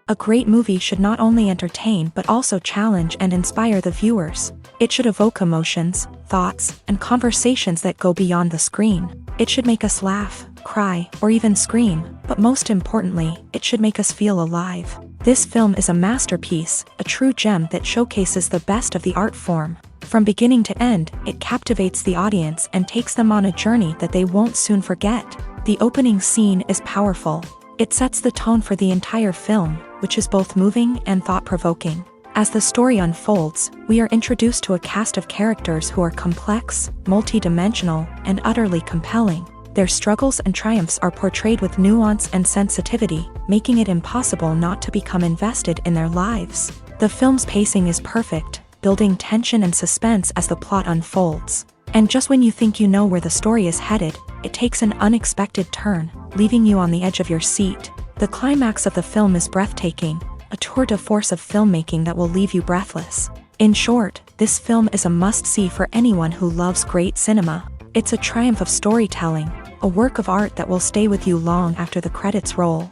A great movie should not only entertain but also challenge and inspire the viewers. It should evoke emotions, thoughts, and conversations that go beyond the screen. It should make us laugh, cry, or even scream, but most importantly, it should make us feel alive. This film is a masterpiece, a true gem that showcases the best of the art form. From beginning to end, it captivates the audience and takes them on a journey that they won't soon forget. The opening scene is powerful. It sets the tone for the entire film, which is both moving and thought-provoking. As the story unfolds, we are introduced to a cast of characters who are complex, multi-dimensional, and utterly compelling. Their struggles and triumphs are portrayed with nuance and sensitivity, making it impossible not to become invested in their lives. The film's pacing is perfect, building tension and suspense as the plot unfolds. And just when you think you know where the story is headed, it takes an unexpected turn, leaving you on the edge of your seat. The climax of the film is breathtaking, a tour de force of filmmaking that will leave you breathless. In short, this film is a must-see for anyone who loves great cinema. It's a triumph of storytelling, a work of art that will stay with you long after the credits roll.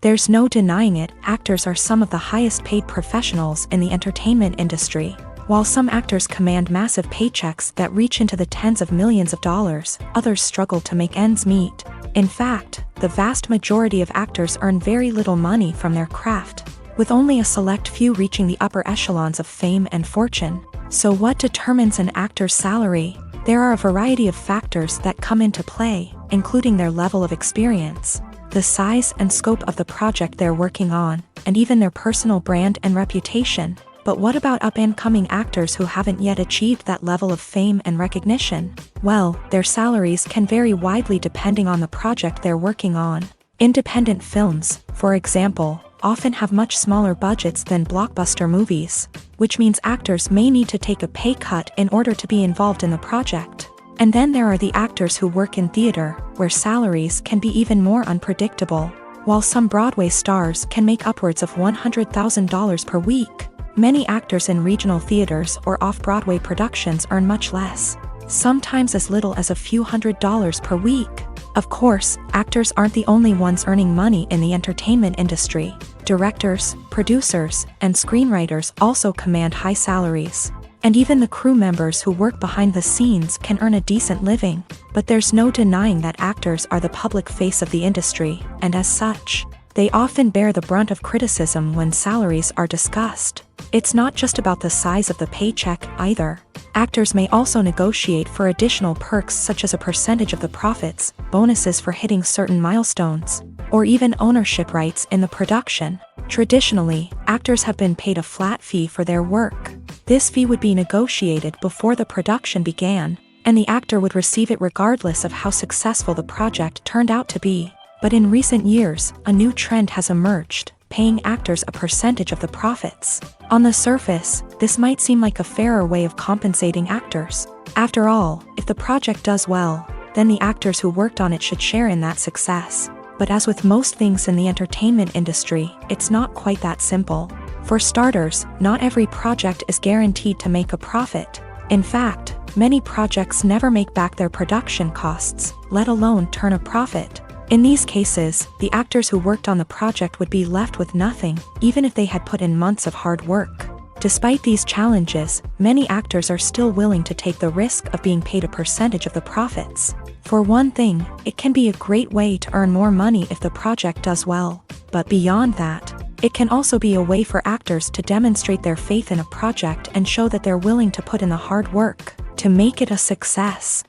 There's no denying it, actors are some of the highest-paid professionals in the entertainment industry. While some actors command massive paychecks that reach into the tens of millions of dollars, others struggle to make ends meet. In fact, the vast majority of actors earn very little money from their craft, with only a select few reaching the upper echelons of fame and fortune. So what determines an actor's salary? There are a variety of factors that come into play, including their level of experience, the size and scope of the project they're working on, and even their personal brand and reputation. But what about up-and-coming actors who haven't yet achieved that level of fame and recognition? Well, their salaries can vary widely depending on the project they're working on. Independent films, for example, often have much smaller budgets than blockbuster movies, which means actors may need to take a pay cut in order to be involved in the project. And then there are the actors who work in theater, where salaries can be even more unpredictable. While some Broadway stars can make upwards of $100,000 per week, many actors in regional theaters or off-Broadway productions earn much less, sometimes as little as a few $100s per week. Of course, actors aren't the only ones earning money in the entertainment industry. Directors, producers, and screenwriters also command high salaries. And even the crew members who work behind the scenes can earn a decent living. But there's no denying that actors are the public face of the industry, and as such, they often bear the brunt of criticism when salaries are discussed. It's not just about the size of the paycheck, either. Actors may also negotiate for additional perks such as a percentage of the profits, bonuses for hitting certain milestones, or even ownership rights in the production. Traditionally, actors have been paid a flat fee for their work. This fee would be negotiated before the production began, and the actor would receive it regardless of how successful the project turned out to be. But in recent years, a new trend has emerged, paying actors a percentage of the profits. On the surface, this might seem like a fairer way of compensating actors. After all, if the project does well, then the actors who worked on it should share in that success. But as with most things in the entertainment industry, it's not quite that simple. For starters, not every project is guaranteed to make a profit. In fact, many projects never make back their production costs, let alone turn a profit. In these cases, the actors who worked on the project would be left with nothing, even if they had put in months of hard work. Despite these challenges, many actors are still willing to take the risk of being paid a percentage of the profits. For one thing, it can be a great way to earn more money if the project does well. But beyond that, it can also be a way for actors to demonstrate their faith in a project and show that they're willing to put in the hard work to make it a success.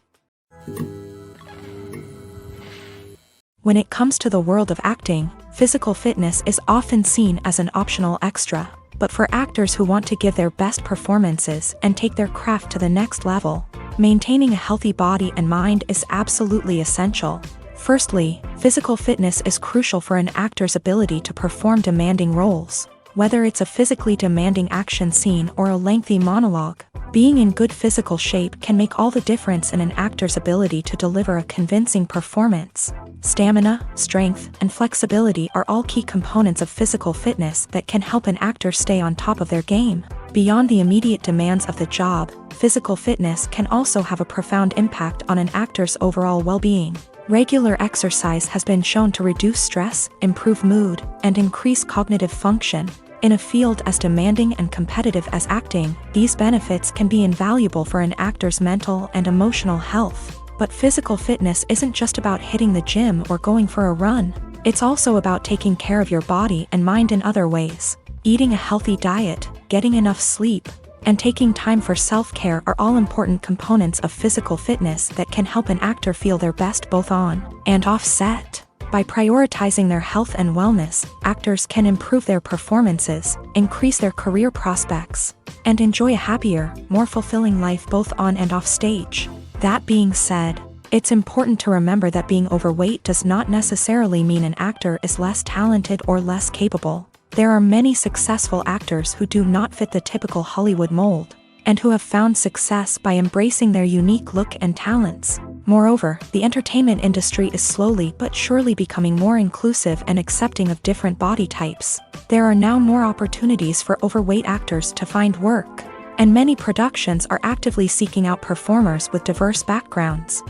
When it comes to the world of acting, physical fitness is often seen as an optional extra. But for actors who want to give their best performances and take their craft to the next level, maintaining a healthy body and mind is absolutely essential. Firstly, physical fitness is crucial for an actor's ability to perform demanding roles. Whether it's a physically demanding action scene or a lengthy monologue, being in good physical shape can make all the difference in an actor's ability to deliver a convincing performance. Stamina, strength, and flexibility are all key components of physical fitness that can help an actor stay on top of their game. Beyond the immediate demands of the job, physical fitness can also have a profound impact on an actor's overall well-being. Regular exercise has been shown to reduce stress, improve mood, and increase cognitive function. In a field as demanding and competitive as acting, these benefits can be invaluable for an actor's mental and emotional health. But physical fitness isn't just about hitting the gym or going for a run. It's also about taking care of your body and mind in other ways. Eating a healthy diet, getting enough sleep, and taking time for self-care are all important components of physical fitness that can help an actor feel their best both on and off set. By prioritizing their health and wellness, actors can improve their performances, increase their career prospects, and enjoy a happier, more fulfilling life both on and off stage. That being said, it's important to remember that being overweight does not necessarily mean an actor is less talented or less capable. There are many successful actors who do not fit the typical Hollywood mold, and who have found success by embracing their unique look and talents. Moreover, the entertainment industry is slowly but surely becoming more inclusive and accepting of different body types. There are now more opportunities for overweight actors to find work, and many productions are actively seeking out performers with diverse backgrounds.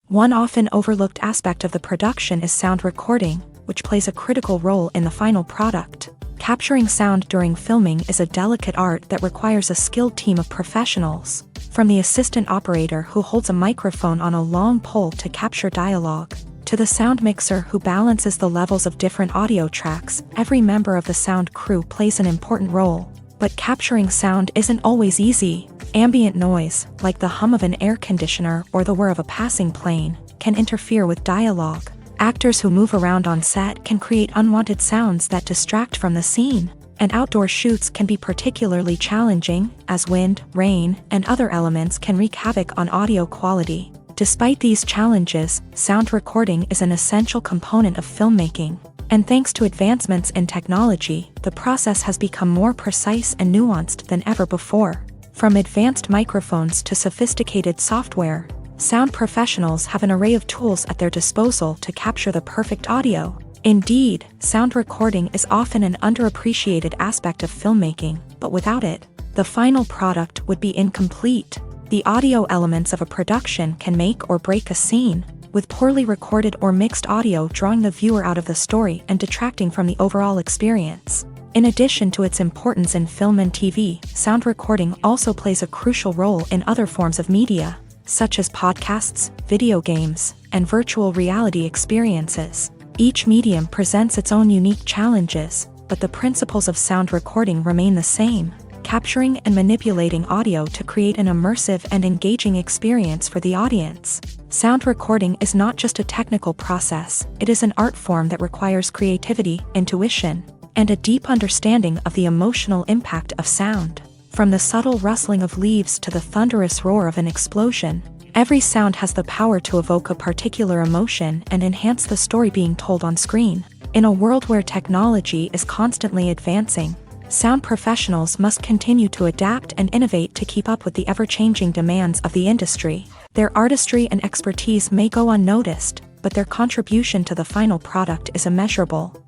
One often overlooked aspect of the production is sound recording, which plays a critical role in the final product. Capturing sound during filming is a delicate art that requires a skilled team of professionals. From the assistant operator who holds a microphone on a long pole to capture dialogue, to the sound mixer who balances the levels of different audio tracks, every member of the sound crew plays an important role. But capturing sound isn't always easy. Ambient noise, like the hum of an air conditioner or the whir of a passing plane, can interfere with dialogue. Actors who move around on set can create unwanted sounds that distract from the scene, and outdoor shoots can be particularly challenging, as wind, rain, and other elements can wreak havoc on audio quality. Despite these challenges, sound recording is an essential component of filmmaking, and thanks to advancements in technology, the process has become more precise and nuanced than ever before. From advanced microphones to sophisticated software, sound professionals have an array of tools at their disposal to capture the perfect audio. Indeed, sound recording is often an underappreciated aspect of filmmaking, but without it, the final product would be incomplete. The audio elements of a production can make or break a scene, with poorly recorded or mixed audio drawing the viewer out of the story and detracting from the overall experience. In addition to its importance in film and TV, sound recording also plays a crucial role in other forms of media, such as podcasts, video games, and virtual reality experiences. Each medium presents its own unique challenges, but the principles of sound recording remain the same, capturing and manipulating audio to create an immersive and engaging experience for the audience. Sound recording is not just a technical process, it is an art form that requires creativity, intuition, and a deep understanding of the emotional impact of sound. From the subtle rustling of leaves to the thunderous roar of an explosion, every sound has the power to evoke a particular emotion and enhance the story being told on screen. In a world where technology is constantly advancing, sound professionals must continue to adapt and innovate to keep up with the ever-changing demands of the industry. Their artistry and expertise may go unnoticed, but their contribution to the final product is immeasurable.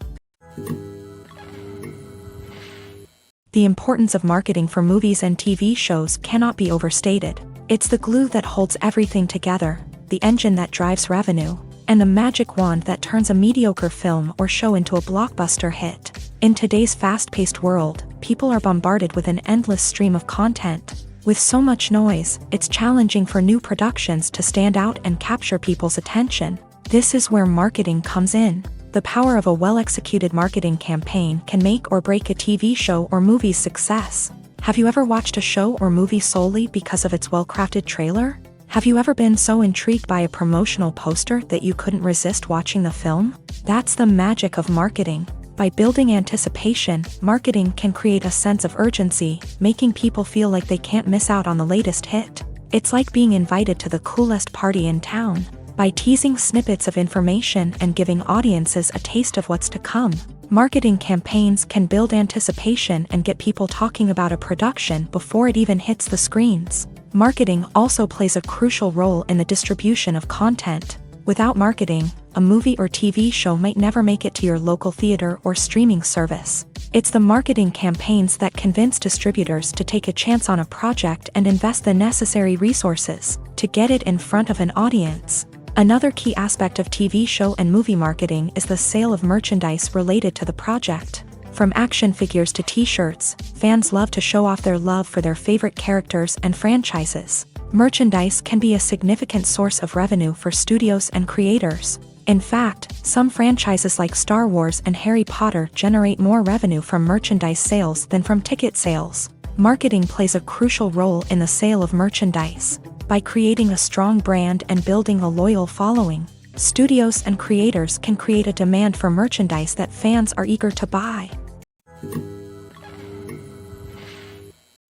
The importance of marketing for movies and TV shows cannot be overstated. It's the glue that holds everything together, the engine that drives revenue, and the magic wand that turns a mediocre film or show into a blockbuster hit. In today's fast-paced world, people are bombarded with an endless stream of content. With so much noise, it's challenging for new productions to stand out and capture people's attention. This is where marketing comes in. The power of a well-executed marketing campaign can make or break a TV show or movie's success. Have you ever watched a show or movie solely because of its well-crafted trailer? Have you ever been so intrigued by a promotional poster that you couldn't resist watching the film? That's the magic of marketing. By building anticipation, marketing can create a sense of urgency, making people feel like they can't miss out on the latest hit. It's like being invited to the coolest party in town. By teasing snippets of information and giving audiences a taste of what's to come, marketing campaigns can build anticipation and get people talking about a production before it even hits the screens. Marketing also plays a crucial role in the distribution of content. Without marketing, a movie or TV show might never make it to your local theater or streaming service. It's the marketing campaigns that convince distributors to take a chance on a project and invest the necessary resources to get it in front of an audience. Another key aspect of TV show and movie marketing is the sale of merchandise related to the project. From action figures to t-shirts, fans love to show off their love for their favorite characters and franchises. Merchandise can be a significant source of revenue for studios and creators. In fact, some franchises like Star Wars and Harry Potter generate more revenue from merchandise sales than from ticket sales. Marketing plays a crucial role in the sale of merchandise. By creating a strong brand and building a loyal following, studios and creators can create a demand for merchandise that fans are eager to buy.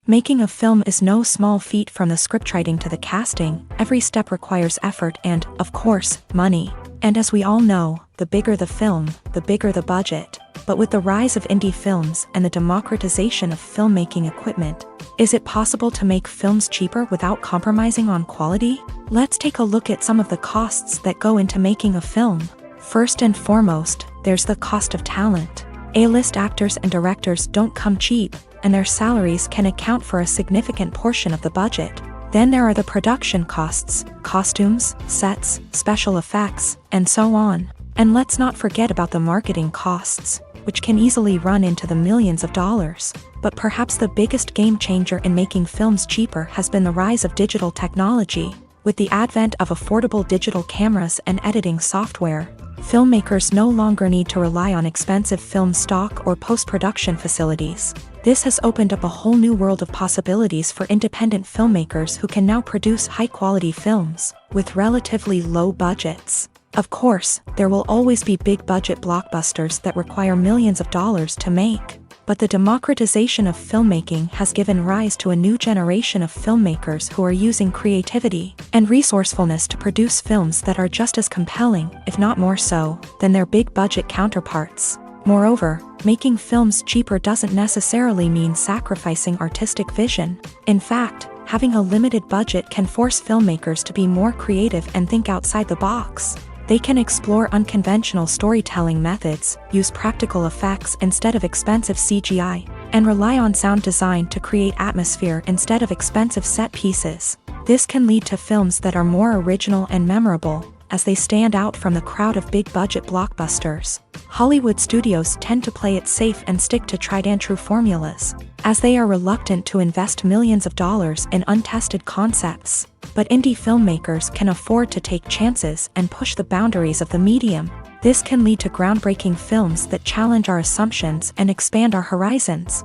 Making a film is no small feat. From the scriptwriting to the casting, every step requires effort and, of course, money. And as we all know, the bigger the film, the bigger the budget. But with the rise of indie films and the democratization of filmmaking equipment, is it possible to make films cheaper without compromising on quality? Let's take a look at some of the costs that go into making a film. First and foremost, there's the cost of talent. A-list actors and directors don't come cheap, and their salaries can account for a significant portion of the budget. Then there are the production costs, costumes, sets, special effects, and so on. And let's not forget about the marketing costs, which can easily run into the millions of dollars. But perhaps the biggest game changer in making films cheaper has been the rise of digital technology. With the advent of affordable digital cameras and editing software, filmmakers no longer need to rely on expensive film stock or post-production facilities. This has opened up a whole new world of possibilities for independent filmmakers who can now produce high-quality films with relatively low budgets. Of course, there will always be big-budget blockbusters that require millions of dollars to make. But the democratization of filmmaking has given rise to a new generation of filmmakers who are using creativity and resourcefulness to produce films that are just as compelling, if not more so, than their big-budget counterparts. Moreover, making films cheaper doesn't necessarily mean sacrificing artistic vision. In fact, having a limited budget can force filmmakers to be more creative and think outside the box. They can explore unconventional storytelling methods, use practical effects instead of expensive CGI, and rely on sound design to create atmosphere instead of expensive set pieces. This can lead to films that are more original and memorable, as they stand out from the crowd of big-budget blockbusters. Hollywood studios tend to play it safe and stick to tried-and-true formulas, as they are reluctant to invest millions of dollars in untested concepts. But indie filmmakers can afford to take chances and push the boundaries of the medium. This can lead to groundbreaking films that challenge our assumptions and expand our horizons.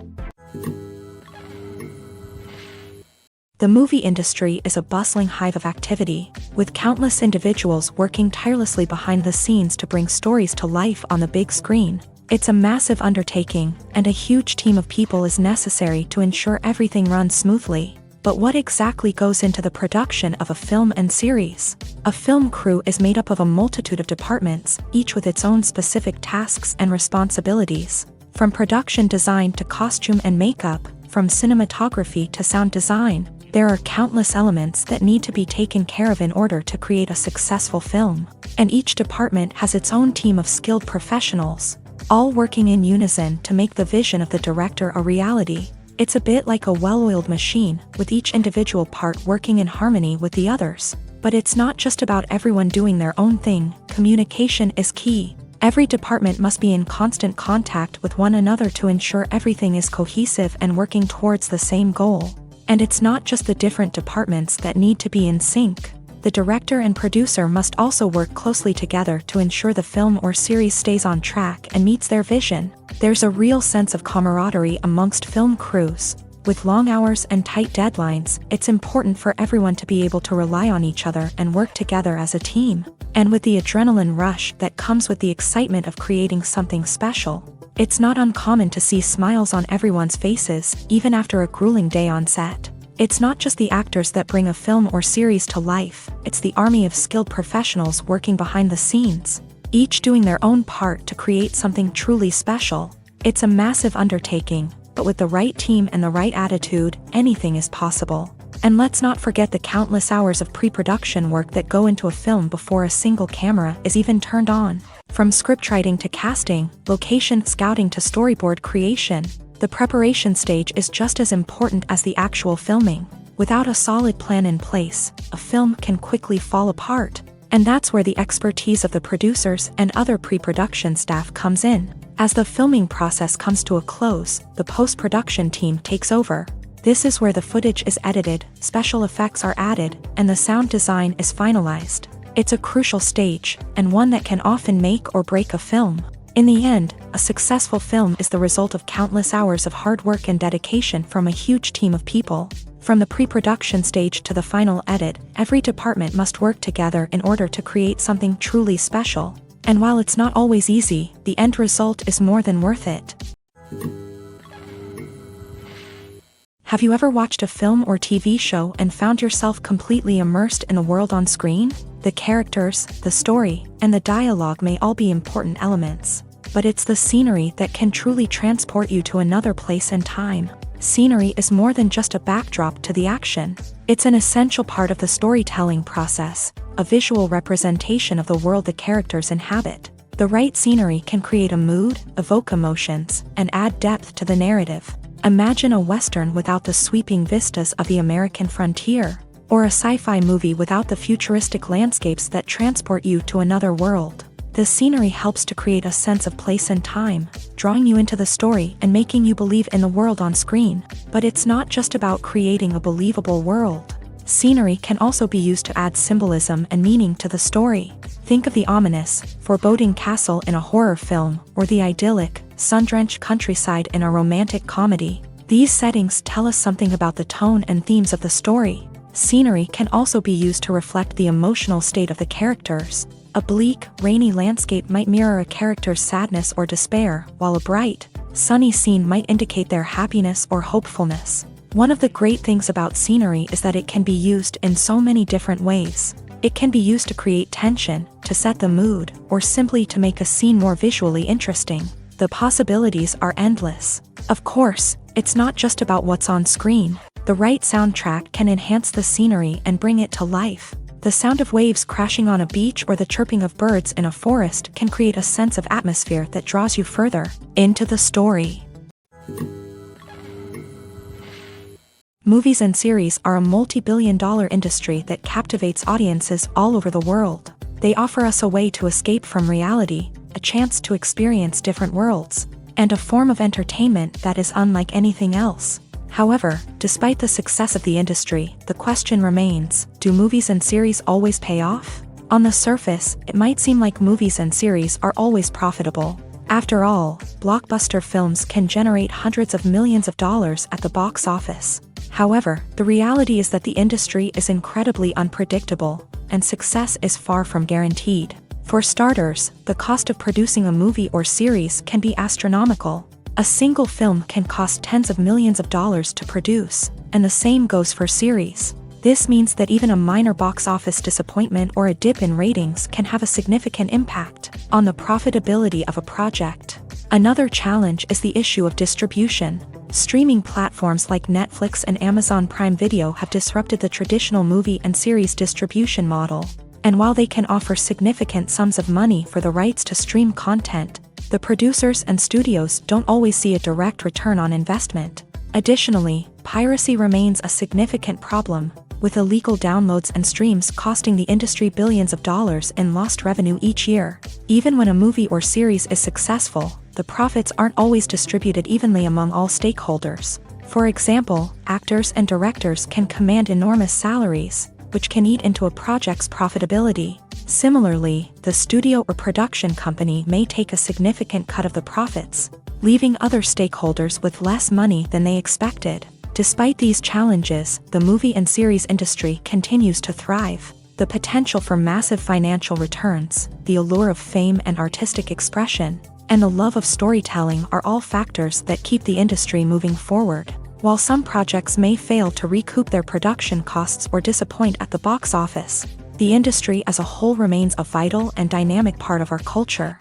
The movie industry is a bustling hive of activity, with countless individuals working tirelessly behind the scenes to bring stories to life on the big screen. It's a massive undertaking, and a huge team of people is necessary to ensure everything runs smoothly. But what exactly goes into the production of a film and series? A film crew is made up of a multitude of departments, each with its own specific tasks and responsibilities. From production design to costume and makeup, from cinematography to sound design, there are countless elements that need to be taken care of in order to create a successful film. And each department has its own team of skilled professionals, all working in unison to make the vision of the director a reality. It's a bit like a well-oiled machine, with each individual part working in harmony with the others. But it's not just about everyone doing their own thing. Communication is key. Every department must be in constant contact with one another to ensure everything is cohesive and working towards the same goal. And it's not just the different departments that need to be in sync. The director and producer must also work closely together to ensure the film or series stays on track and meets their vision. There's a real sense of camaraderie amongst film crews. With long hours and tight deadlines, it's important for everyone to be able to rely on each other and work together as a team. And with the adrenaline rush that comes with the excitement of creating something special, it's not uncommon to see smiles on everyone's faces, even after a grueling day on set. It's not just the actors that bring a film or series to life, it's the army of skilled professionals working behind the scenes, each doing their own part to create something truly special. It's a massive undertaking, but with the right team and the right attitude, anything is possible. And let's not forget the countless hours of pre-production work that go into a film before a single camera is even turned on. From scriptwriting to casting, location scouting to storyboard creation, the preparation stage is just as important as the actual filming. Without a solid plan in place, a film can quickly fall apart. And that's where the expertise of the producers and other pre-production staff comes in. As the filming process comes to a close, the post-production team takes over. This is where the footage is edited, special effects are added, and the sound design is finalized. It's a crucial stage, and one that can often make or break a film. In the end, a successful film is the result of countless hours of hard work and dedication from a huge team of people. From the pre-production stage to the final edit, every department must work together in order to create something truly special. And while it's not always easy, the end result is more than worth it. Have you ever watched a film or TV show and found yourself completely immersed in the world on screen? The characters, the story, and the dialogue may all be important elements, but it's the scenery that can truly transport you to another place and time. Scenery is more than just a backdrop to the action. It's an essential part of the storytelling process, a visual representation of the world the characters inhabit. The right scenery can create a mood, evoke emotions, and add depth to the narrative. Imagine a Western without the sweeping vistas of the American frontier, or a sci-fi movie without the futuristic landscapes that transport you to another world. The scenery helps to create a sense of place and time, drawing you into the story and making you believe in the world on screen. But it's not just about creating a believable world. Scenery can also be used to add symbolism and meaning to the story. Think of the ominous, foreboding castle in a horror film, or the idyllic, sun-drenched countryside in a romantic comedy. These settings tell us something about the tone and themes of the story. Scenery can also be used to reflect the emotional state of the characters. A bleak, rainy landscape might mirror a character's sadness or despair, while a bright, sunny scene might indicate their happiness or hopefulness. One of the great things about scenery is that it can be used in so many different ways. It can be used to create tension, to set the mood, or simply to make a scene more visually interesting. The possibilities are endless. Of course, it's not just about what's on screen. The right soundtrack can enhance the scenery and bring it to life. The sound of waves crashing on a beach or the chirping of birds in a forest can create a sense of atmosphere that draws you further into the story. Movies and series are a multi-billion-dollar industry that captivates audiences all over the world. They offer us a way to escape from reality, a chance to experience different worlds, and a form of entertainment that is unlike anything else. However, despite the success of the industry, the question remains, do movies and series always pay off? On the surface, it might seem like movies and series are always profitable. After all, blockbuster films can generate hundreds of millions of dollars at the box office. However, the reality is that the industry is incredibly unpredictable, and success is far from guaranteed. For starters, the cost of producing a movie or series can be astronomical. A single film can cost tens of millions of dollars to produce, and the same goes for series. This means that even a minor box office disappointment or a dip in ratings can have a significant impact on the profitability of a project. Another challenge is the issue of distribution. Streaming platforms like Netflix and Amazon Prime Video have disrupted the traditional movie and series distribution model. And while they can offer significant sums of money for the rights to stream content, the producers and studios don't always see a direct return on investment. Additionally, piracy remains a significant problem, with illegal downloads and streams costing the industry billions of dollars in lost revenue each year. Even when a movie or series is successful, the profits aren't always distributed evenly among all stakeholders. For example, actors and directors can command enormous salaries, which can eat into a project's profitability. Similarly, the studio or production company may take a significant cut of the profits, leaving other stakeholders with less money than they expected. Despite these challenges, the movie and series industry continues to thrive. The potential for massive financial returns, the allure of fame and artistic expression, and the love of storytelling are all factors that keep the industry moving forward. While some projects may fail to recoup their production costs or disappoint at the box office, the industry as a whole remains a vital and dynamic part of our culture.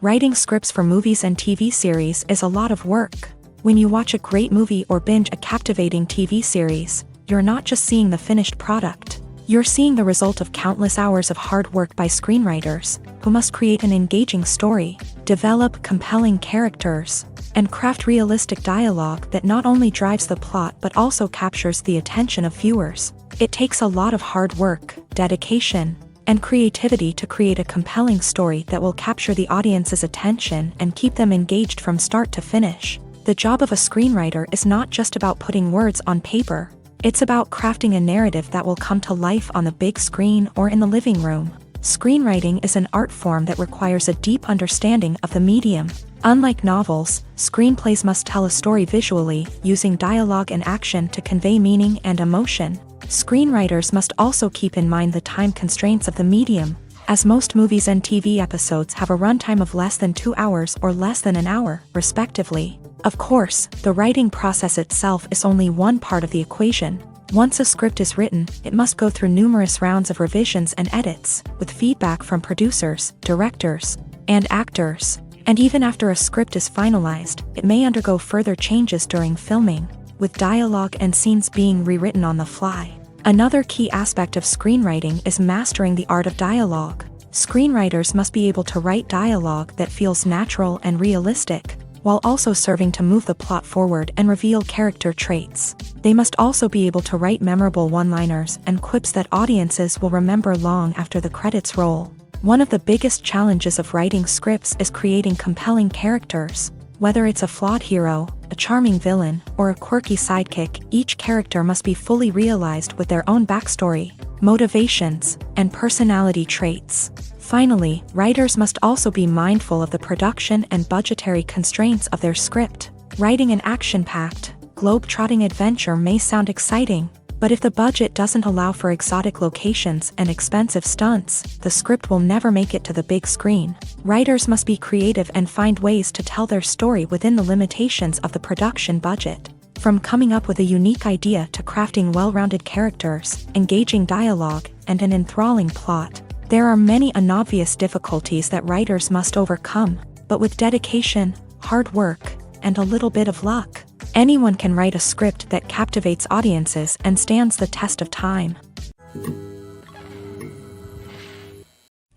Writing scripts for movies and TV series is a lot of work. When you watch a great movie or binge a captivating TV series, you're not just seeing the finished product. You're seeing the result of countless hours of hard work by screenwriters, who must create an engaging story, develop compelling characters, and craft realistic dialogue that not only drives the plot but also captures the attention of viewers. It takes a lot of hard work, dedication, and creativity to create a compelling story that will capture the audience's attention and keep them engaged from start to finish. The job of a screenwriter is not just about putting words on paper. It's about crafting a narrative that will come to life on the big screen or in the living room. Screenwriting is an art form that requires a deep understanding of the medium. Unlike novels, screenplays must tell a story visually, using dialogue and action to convey meaning and emotion. Screenwriters must also keep in mind the time constraints of the medium, as most movies and TV episodes have a runtime of less than 2 hours or less than an hour, respectively. Of course, the writing process itself is only one part of the equation. Once a script is written, it must go through numerous rounds of revisions and edits, with feedback from producers, directors, and actors. And even after a script is finalized, it may undergo further changes during filming, with dialogue and scenes being rewritten on the fly. Another key aspect of screenwriting is mastering the art of dialogue. Screenwriters must be able to write dialogue that feels natural and realistic, while also serving to move the plot forward and reveal character traits. They must also be able to write memorable one-liners and quips that audiences will remember long after the credits roll. One of the biggest challenges of writing scripts is creating compelling characters. Whether it's a flawed hero, a charming villain, or a quirky sidekick, each character must be fully realized with their own backstory, motivations, and personality traits. Finally, writers must also be mindful of the production and budgetary constraints of their script. Writing an action-packed, globe-trotting adventure may sound exciting, but if the budget doesn't allow for exotic locations and expensive stunts, the script will never make it to the big screen. Writers must be creative and find ways to tell their story within the limitations of the production budget. From coming up with a unique idea to crafting well-rounded characters, engaging dialogue, and an enthralling plot, there are many unobvious difficulties that writers must overcome, but with dedication, hard work, and a little bit of luck, anyone can write a script that captivates audiences and stands the test of time.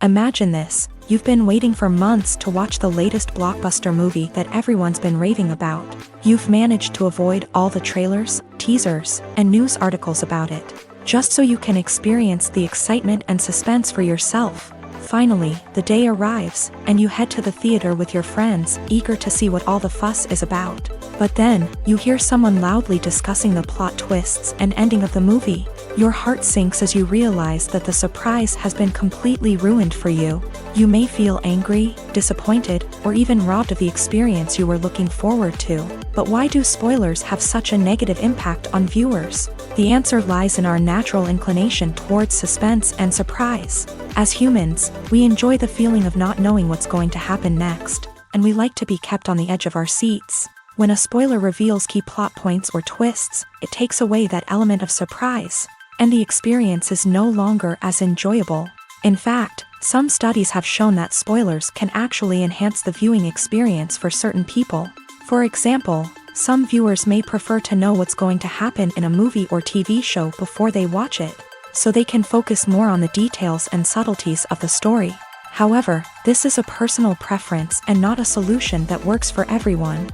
Imagine this: you've been waiting for months to watch the latest blockbuster movie that everyone's been raving about. You've managed to avoid all the trailers, teasers, and news articles about it, just so you can experience the excitement and suspense for yourself. Finally, the day arrives, and you head to the theater with your friends, eager to see what all the fuss is about. But then, you hear someone loudly discussing the plot twists and ending of the movie. Your heart sinks as you realize that the surprise has been completely ruined for you. You may feel angry, disappointed, or even robbed of the experience you were looking forward to. But why do spoilers have such a negative impact on viewers? The answer lies in our natural inclination towards suspense and surprise. As humans, we enjoy the feeling of not knowing what's going to happen next, and we like to be kept on the edge of our seats. When a spoiler reveals key plot points or twists, it takes away that element of surprise, and the experience is no longer as enjoyable. In fact, some studies have shown that spoilers can actually enhance the viewing experience for certain people. For example, some viewers may prefer to know what's going to happen in a movie or TV show before they watch it, so they can focus more on the details and subtleties of the story. However, this is a personal preference and not a solution that works for everyone.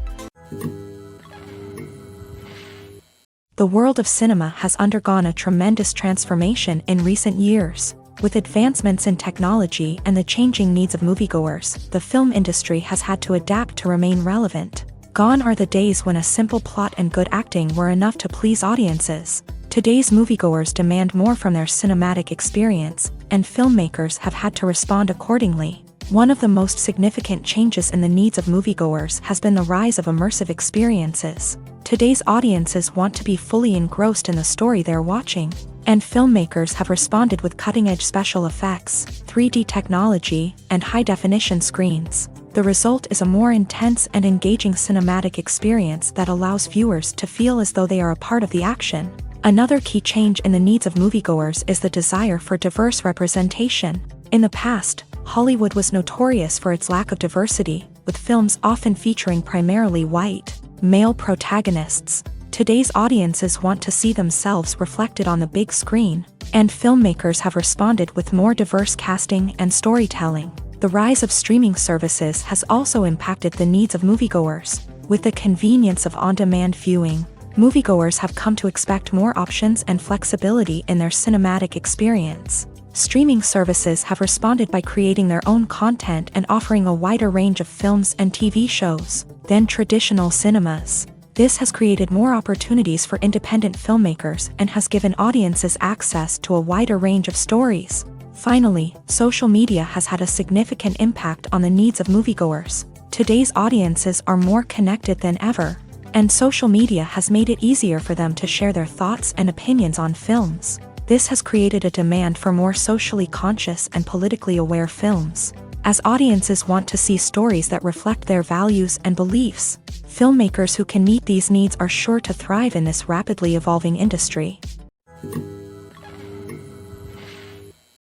The world of cinema has undergone a tremendous transformation in recent years. With advancements in technology and the changing needs of moviegoers, the film industry has had to adapt to remain relevant. Gone are the days when a simple plot and good acting were enough to please audiences. Today's moviegoers demand more from their cinematic experience, and filmmakers have had to respond accordingly. One of the most significant changes in the needs of moviegoers has been the rise of immersive experiences. Today's audiences want to be fully engrossed in the story they're watching, and filmmakers have responded with cutting-edge special effects, 3D technology, and high-definition screens. The result is a more intense and engaging cinematic experience that allows viewers to feel as though they are a part of the action. Another key change in the needs of moviegoers is the desire for diverse representation. In the past, Hollywood was notorious for its lack of diversity, with films often featuring primarily white, Male protagonists. Today's audiences want to see themselves reflected on the big screen, and filmmakers have responded with more diverse casting and storytelling. The rise of streaming services has also impacted the needs of moviegoers. With the convenience of on-demand viewing, moviegoers have come to expect more options and flexibility in their cinematic experience. Streaming services have responded by creating their own content and offering a wider range of films and TV shows than traditional cinemas. This has created more opportunities for independent filmmakers and has given audiences access to a wider range of stories. Finally, social media has had a significant impact on the needs of moviegoers. Today's audiences are more connected than ever, and social media has made it easier for them to share their thoughts and opinions on films. This has created a demand for more socially conscious and politically aware films. As audiences want to see stories that reflect their values and beliefs, filmmakers who can meet these needs are sure to thrive in this rapidly evolving industry.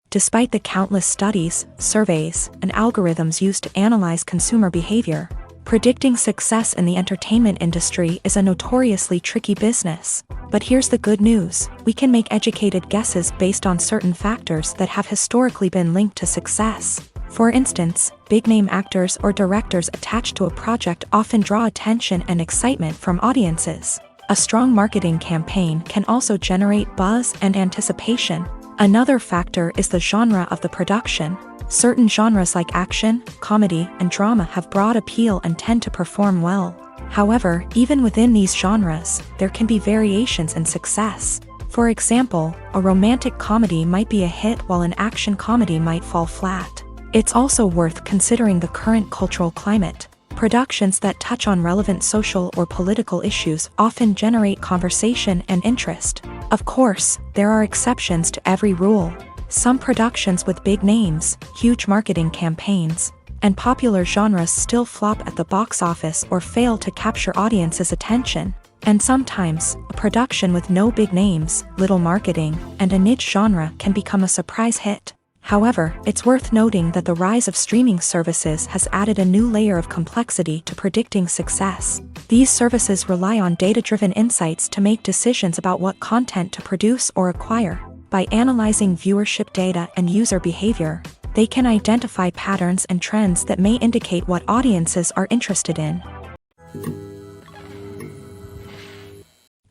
Despite the countless studies, surveys, and algorithms used to analyze consumer behavior, predicting success in the entertainment industry is a notoriously tricky business. But here's the good news: we can make educated guesses based on certain factors that have historically been linked to success. For instance, big-name actors or directors attached to a project often draw attention and excitement from audiences. A strong marketing campaign can also generate buzz and anticipation. Another factor is the genre of the production. Certain genres like action, comedy, and drama have broad appeal and tend to perform well. However, even within these genres, there can be variations in success. For example, a romantic comedy might be a hit while an action comedy might fall flat. It's also worth considering the current cultural climate. Productions that touch on relevant social or political issues often generate conversation and interest. Of course, there are exceptions to every rule. Some productions with big names, huge marketing campaigns, and popular genres still flop at the box office or fail to capture audiences' attention. And sometimes, a production with no big names, little marketing, and a niche genre can become a surprise hit. However, it's worth noting that the rise of streaming services has added a new layer of complexity to predicting success. These services rely on data-driven insights to make decisions about what content to produce or acquire. By analyzing viewership data and user behavior, they can identify patterns and trends that may indicate what audiences are interested in.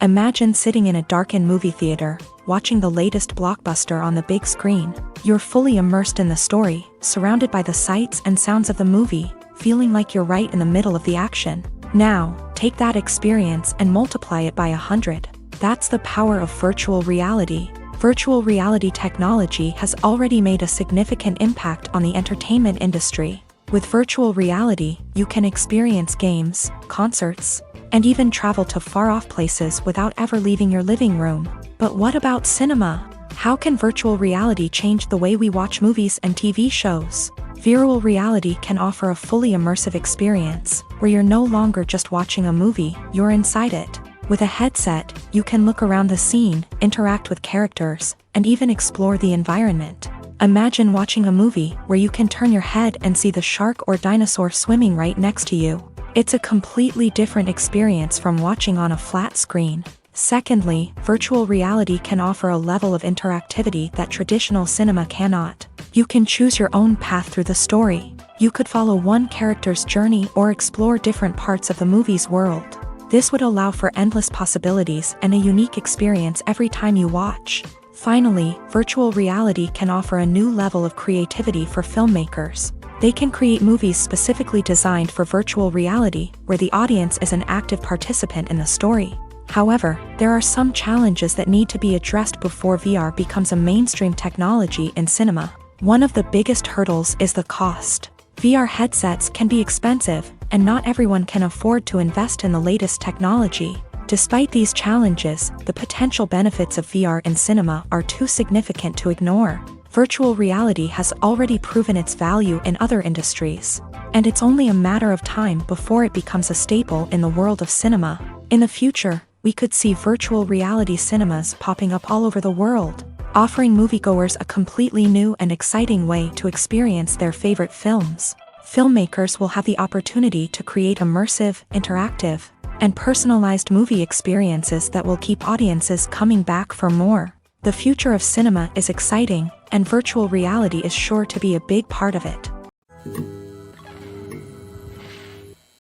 Imagine sitting in a darkened movie theater, watching the latest blockbuster on the big screen. You're fully immersed in the story, surrounded by the sights and sounds of the movie, feeling like you're right in the middle of the action. Now, take that experience and multiply it by 100. That's the power of virtual reality. Virtual reality technology has already made a significant impact on the entertainment industry. With virtual reality, you can experience games, concerts, and even travel to far-off places without ever leaving your living room. But what about cinema? How can virtual reality change the way we watch movies and TV shows? Virtual reality can offer a fully immersive experience, where you're no longer just watching a movie, you're inside it. With a headset, you can look around the scene, interact with characters, and even explore the environment. Imagine watching a movie where you can turn your head and see the shark or dinosaur swimming right next to you. It's a completely different experience from watching on a flat screen. Secondly, virtual reality can offer a level of interactivity that traditional cinema cannot. You can choose your own path through the story. You could follow one character's journey or explore different parts of the movie's world. This would allow for endless possibilities and a unique experience every time you watch. Finally, virtual reality can offer a new level of creativity for filmmakers. They can create movies specifically designed for virtual reality, where the audience is an active participant in the story. However, there are some challenges that need to be addressed before VR becomes a mainstream technology in cinema. One of the biggest hurdles is the cost. VR headsets can be expensive, and not everyone can afford to invest in the latest technology. Despite these challenges, the potential benefits of VR in cinema are too significant to ignore. Virtual reality has already proven its value in other industries, and it's only a matter of time before it becomes a staple in the world of cinema. In the future, we could see virtual reality cinemas popping up all over the world, offering moviegoers a completely new and exciting way to experience their favorite films. Filmmakers will have the opportunity to create immersive, interactive, and personalized movie experiences that will keep audiences coming back for more. The future of cinema is exciting, and virtual reality is sure to be a big part of it.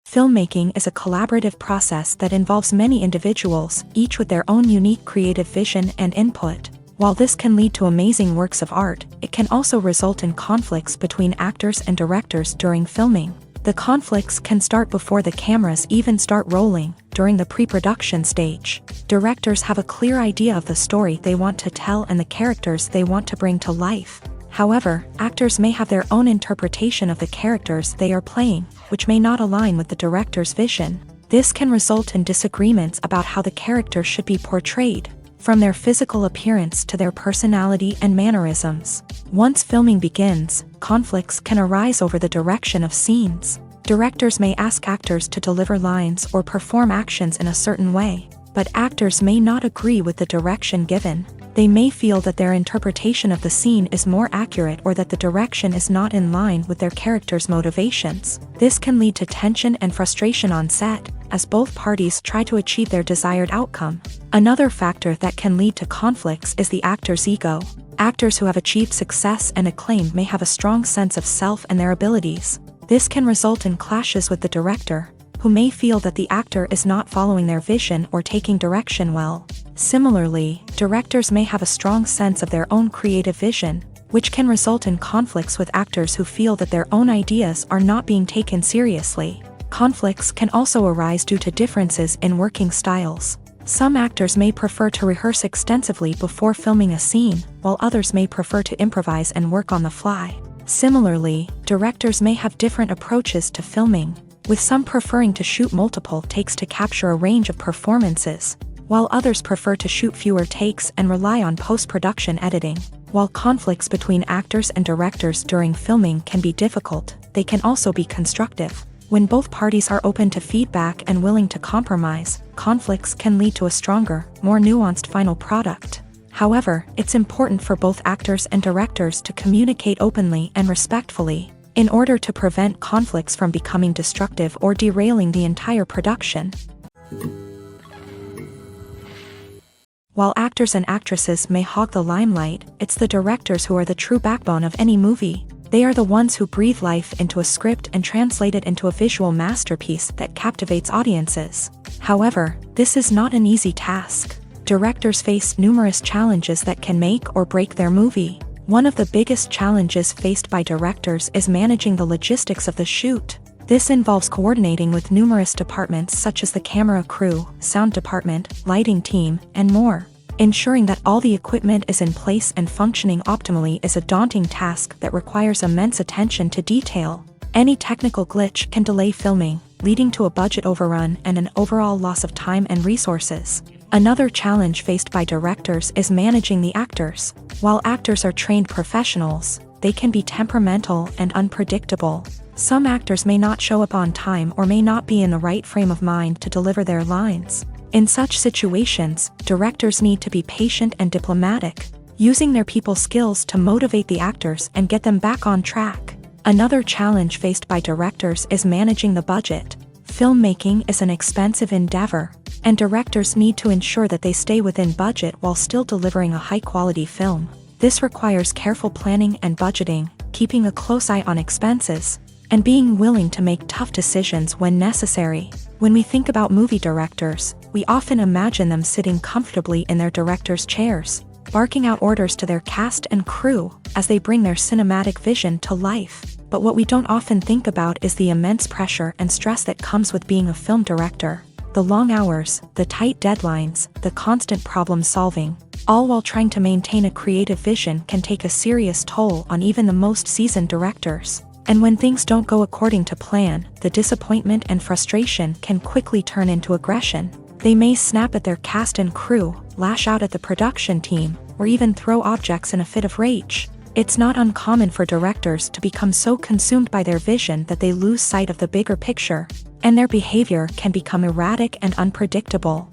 Filmmaking is a collaborative process that involves many individuals, each with their own unique creative vision and input. While this can lead to amazing works of art, it can also result in conflicts between actors and directors during filming. The conflicts can start before the cameras even start rolling, during the pre-production stage. Directors have a clear idea of the story they want to tell and the characters they want to bring to life. However, actors may have their own interpretation of the characters they are playing, which may not align with the director's vision. This can result in disagreements about how the character should be portrayed, from their physical appearance to their personality and mannerisms. Once filming begins, conflicts can arise over the direction of scenes. Directors may ask actors to deliver lines or perform actions in a certain way, but actors may not agree with the direction given. They may feel that their interpretation of the scene is more accurate or that the direction is not in line with their character's motivations. This can lead to tension and frustration on set, as both parties try to achieve their desired outcome. Another factor that can lead to conflicts is the actor's ego. Actors who have achieved success and acclaim may have a strong sense of self and their abilities. This can result in clashes with the director, who may feel that the actor is not following their vision or taking direction well. Similarly, directors may have a strong sense of their own creative vision, which can result in conflicts with actors who feel that their own ideas are not being taken seriously. Conflicts can also arise due to differences in working styles. Some actors may prefer to rehearse extensively before filming a scene, while others may prefer to improvise and work on the fly. Similarly, directors may have different approaches to filming, with some preferring to shoot multiple takes to capture a range of performances, while others prefer to shoot fewer takes and rely on post-production editing. While conflicts between actors and directors during filming can be difficult, they can also be constructive. When both parties are open to feedback and willing to compromise, conflicts can lead to a stronger, more nuanced final product. However, it's important for both actors and directors to communicate openly and respectfully, in order to prevent conflicts from becoming destructive or derailing the entire production. While actors and actresses may hog the limelight, it's the directors who are the true backbone of any movie. They are the ones who breathe life into a script and translate it into a visual masterpiece that captivates audiences. However, this is not an easy task. Directors face numerous challenges that can make or break their movie. One of the biggest challenges faced by directors is managing the logistics of the shoot. This involves coordinating with numerous departments such as the camera crew, sound department, lighting team, and more. Ensuring that all the equipment is in place and functioning optimally is a daunting task that requires immense attention to detail. Any technical glitch can delay filming, leading to a budget overrun and an overall loss of time and resources. Another challenge faced by directors is managing the actors. While actors are trained professionals, they can be temperamental and unpredictable. Some actors may not show up on time or may not be in the right frame of mind to deliver their lines. In such situations, directors need to be patient and diplomatic, using their people skills to motivate the actors and get them back on track. Another challenge faced by directors is managing the budget. Filmmaking is an expensive endeavor, and directors need to ensure that they stay within budget while still delivering a high-quality film. This requires careful planning and budgeting, keeping a close eye on expenses, and being willing to make tough decisions when necessary. When we think about movie directors, we often imagine them sitting comfortably in their director's chairs, barking out orders to their cast and crew as they bring their cinematic vision to life. But what we don't often think about is the immense pressure and stress that comes with being a film director. The long hours, the tight deadlines, the constant problem solving, all while trying to maintain a creative vision can take a serious toll on even the most seasoned directors. And when things don't go according to plan, the disappointment and frustration can quickly turn into aggression. They may snap at their cast and crew, lash out at the production team, or even throw objects in a fit of rage. It's not uncommon for directors to become so consumed by their vision that they lose sight of the bigger picture, and their behavior can become erratic and unpredictable.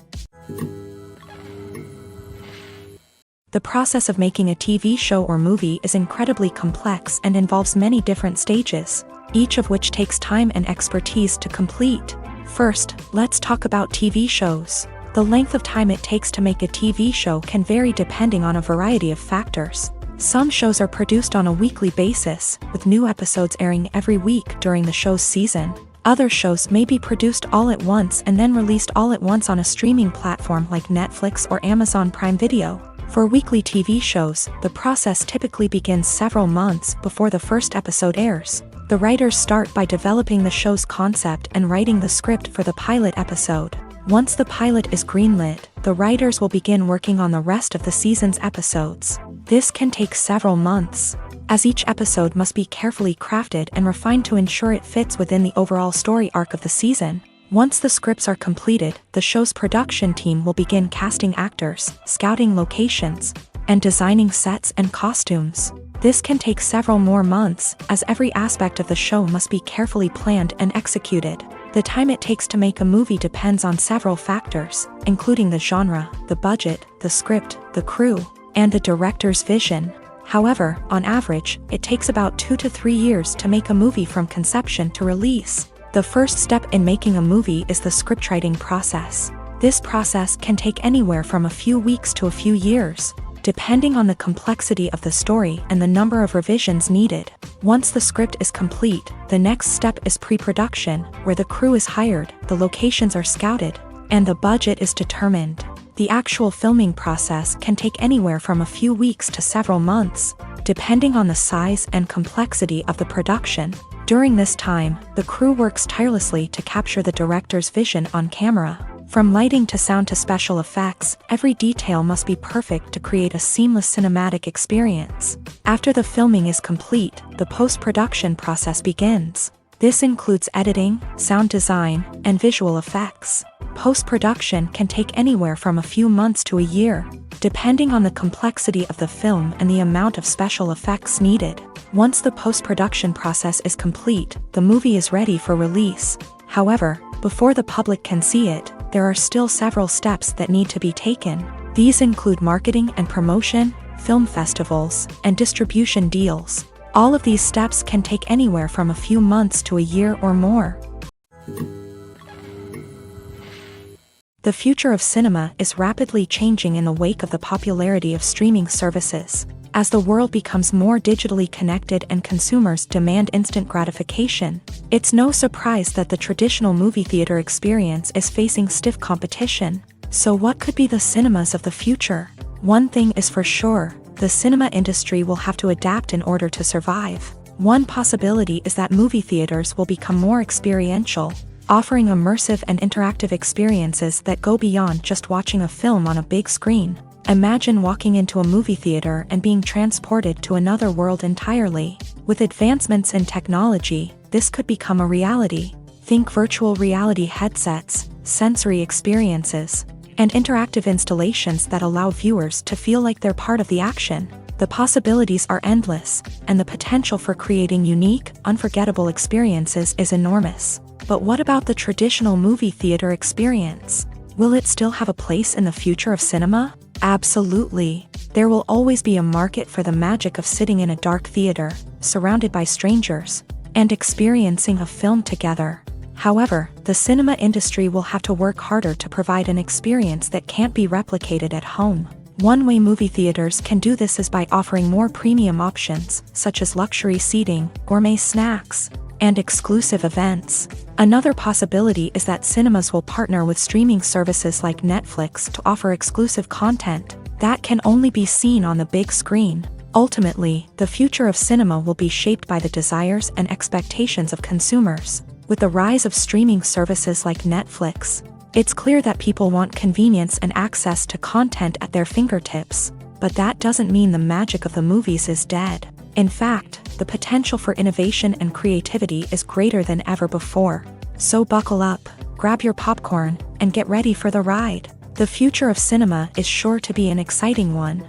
The process of making a TV show or movie is incredibly complex and involves many different stages, each of which takes time and expertise to complete. First, let's talk about TV shows. The length of time it takes to make a TV show can vary depending on a variety of factors. Some shows are produced on a weekly basis, with new episodes airing every week during the show's season. Other shows may be produced all at once and then released all at once on a streaming platform like Netflix or Amazon Prime Video. For weekly TV shows, the process typically begins several months before the first episode airs. The writers start by developing the show's concept and writing the script for the pilot episode. Once the pilot is greenlit, the writers will begin working on the rest of the season's episodes. This can take several months, as each episode must be carefully crafted and refined to ensure it fits within the overall story arc of the season. Once the scripts are completed, the show's production team will begin casting actors, scouting locations, and designing sets and costumes. This can take several more months, as every aspect of the show must be carefully planned and executed. The time it takes to make a movie depends on several factors, including the genre, the budget, the script, the crew, and the director's vision. However, on average, it takes about 2 to 3 years to make a movie from conception to release. The first step in making a movie is the scriptwriting process. This process can take anywhere from a few weeks to a few years, depending on the complexity of the story and the number of revisions needed. Once the script is complete, the next step is pre-production, where the crew is hired, the locations are scouted, and the budget is determined. The actual filming process can take anywhere from a few weeks to several months, depending on the size and complexity of the production. During this time, the crew works tirelessly to capture the director's vision on camera. From lighting to sound to special effects, every detail must be perfect to create a seamless cinematic experience. After the filming is complete, the post-production process begins. This includes editing, sound design, and visual effects. Post-production can take anywhere from a few months to a year, depending on the complexity of the film and the amount of special effects needed. Once the post-production process is complete, the movie is ready for release. However, before the public can see it, there are still several steps that need to be taken. These include marketing and promotion, film festivals, and distribution deals. All of these steps can take anywhere from a few months to a year or more. The future of cinema is rapidly changing in the wake of the popularity of streaming services. As the world becomes more digitally connected and consumers demand instant gratification, it's no surprise that the traditional movie theater experience is facing stiff competition. So what could be the cinemas of the future? One thing is for sure, the cinema industry will have to adapt in order to survive. One possibility is that movie theaters will become more experiential, offering immersive and interactive experiences that go beyond just watching a film on a big screen. Imagine walking into a movie theater and being transported to another world entirely. With advancements in technology, this could become a reality. Think virtual reality headsets, sensory experiences, and interactive installations that allow viewers to feel like they're part of the action. The possibilities are endless, and the potential for creating unique, unforgettable experiences is enormous. But what about the traditional movie theater experience? Will it still have a place in the future of cinema? Absolutely. There will always be a market for the magic of sitting in a dark theater, surrounded by strangers, and experiencing a film together. However, the cinema industry will have to work harder to provide an experience that can't be replicated at home. One way movie theaters can do this is by offering more premium options, such as luxury seating, gourmet snacks, and exclusive events. Another possibility is that cinemas will partner with streaming services like Netflix to offer exclusive content that can only be seen on the big screen. Ultimately, the future of cinema will be shaped by the desires and expectations of consumers. With the rise of streaming services like Netflix, it's clear that people want convenience and access to content at their fingertips. But that doesn't mean the magic of the movies is dead. In fact, the potential for innovation and creativity is greater than ever before. So buckle up, grab your popcorn, and get ready for the ride. The future of cinema is sure to be an exciting one.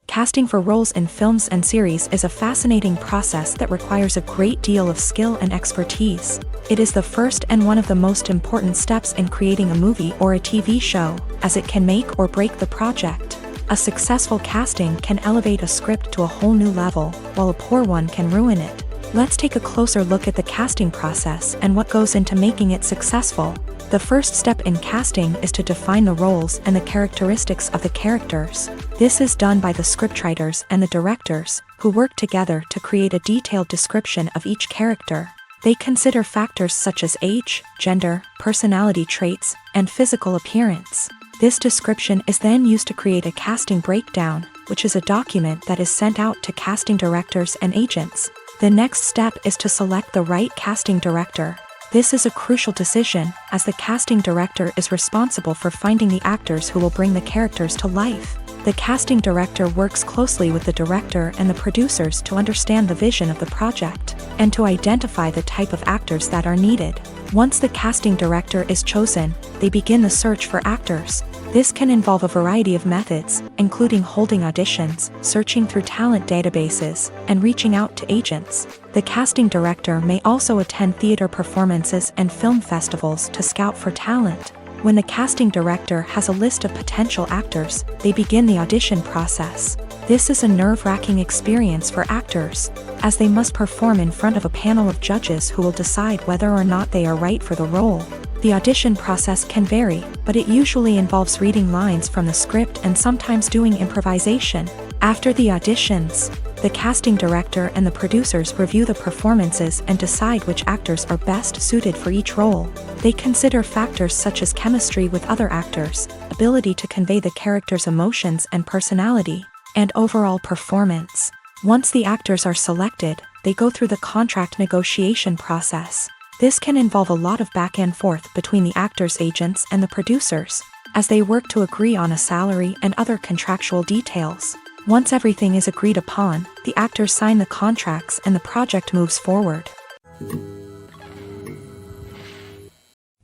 Casting for roles in films and series is a fascinating process that requires a great deal of skill and expertise. It is the first and one of the most important steps in creating a movie or a TV show, as it can make or break the project. A successful casting can elevate a script to a whole new level, while a poor one can ruin it. Let's take a closer look at the casting process and what goes into making it successful. The first step in casting is to define the roles and the characteristics of the characters. This is done by the scriptwriters and the directors, who work together to create a detailed description of each character. They consider factors such as age, gender, personality traits, and physical appearance. This description is then used to create a casting breakdown, which is a document that is sent out to casting directors and agents. The next step is to select the right casting director. This is a crucial decision, as the casting director is responsible for finding the actors who will bring the characters to life. The casting director works closely with the director and the producers to understand the vision of the project, and to identify the type of actors that are needed. Once the casting director is chosen, they begin the search for actors. This can involve a variety of methods, including holding auditions, searching through talent databases, and reaching out to agents. The casting director may also attend theater performances and film festivals to scout for talent. When the casting director has a list of potential actors, they begin the audition process. This is a nerve-wracking experience for actors, as they must perform in front of a panel of judges who will decide whether or not they are right for the role. The audition process can vary, but it usually involves reading lines from the script and sometimes doing improvisation. After the auditions, the casting director and the producers review the performances and decide which actors are best suited for each role. They consider factors such as chemistry with other actors, ability to convey the character's emotions and personality, and overall performance. Once the actors are selected, they go through the contract negotiation process. This can involve a lot of back and forth between the actors' agents and the producers, as they work to agree on a salary and other contractual details. Once everything is agreed upon, the actors sign the contracts and the project moves forward.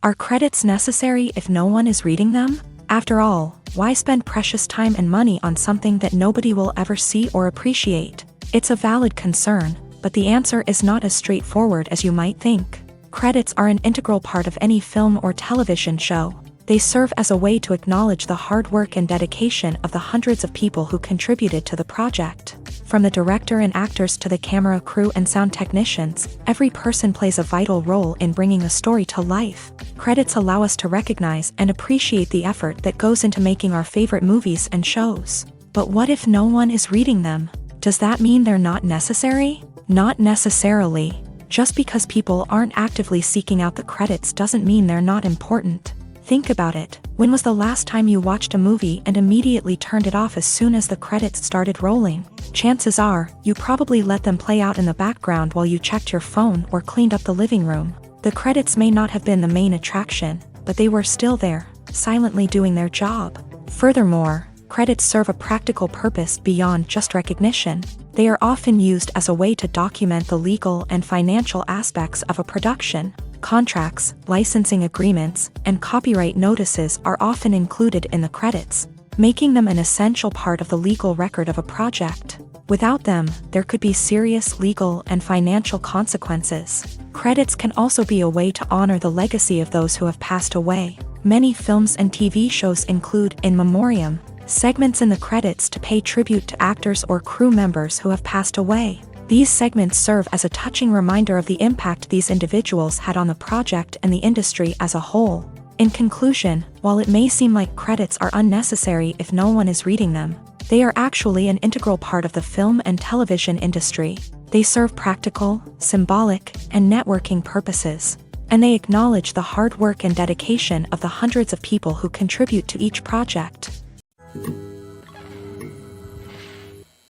Are credits necessary if no one is reading them? After all, why spend precious time and money on something that nobody will ever see or appreciate? It's a valid concern, but the answer is not as straightforward as you might think. Credits are an integral part of any film or television show. They serve as a way to acknowledge the hard work and dedication of the hundreds of people who contributed to the project. From the director and actors to the camera crew and sound technicians, every person plays a vital role in bringing a story to life. Credits allow us to recognize and appreciate the effort that goes into making our favorite movies and shows. But what if no one is reading them? Does that mean they're not necessary? Not necessarily. Just because people aren't actively seeking out the credits doesn't mean they're not important. Think about it. When was the last time you watched a movie and immediately turned it off as soon as the credits started rolling? Chances are, you probably let them play out in the background while you checked your phone or cleaned up the living room. The credits may not have been the main attraction, but they were still there, silently doing their job. Furthermore, credits serve a practical purpose beyond just recognition. They are often used as a way to document the legal and financial aspects of a production. Contracts, licensing agreements, and copyright notices are often included in the credits, making them an essential part of the legal record of a project. Without them, there could be serious legal and financial consequences. Credits can also be a way to honor the legacy of those who have passed away. Many films and TV shows include in memoriam segments in the credits to pay tribute to actors or crew members who have passed away. These segments serve as a touching reminder of the impact these individuals had on the project and the industry as a whole. In conclusion, while it may seem like credits are unnecessary if no one is reading them, they are actually an integral part of the film and television industry. They serve practical, symbolic, and networking purposes, and they acknowledge the hard work and dedication of the hundreds of people who contribute to each project.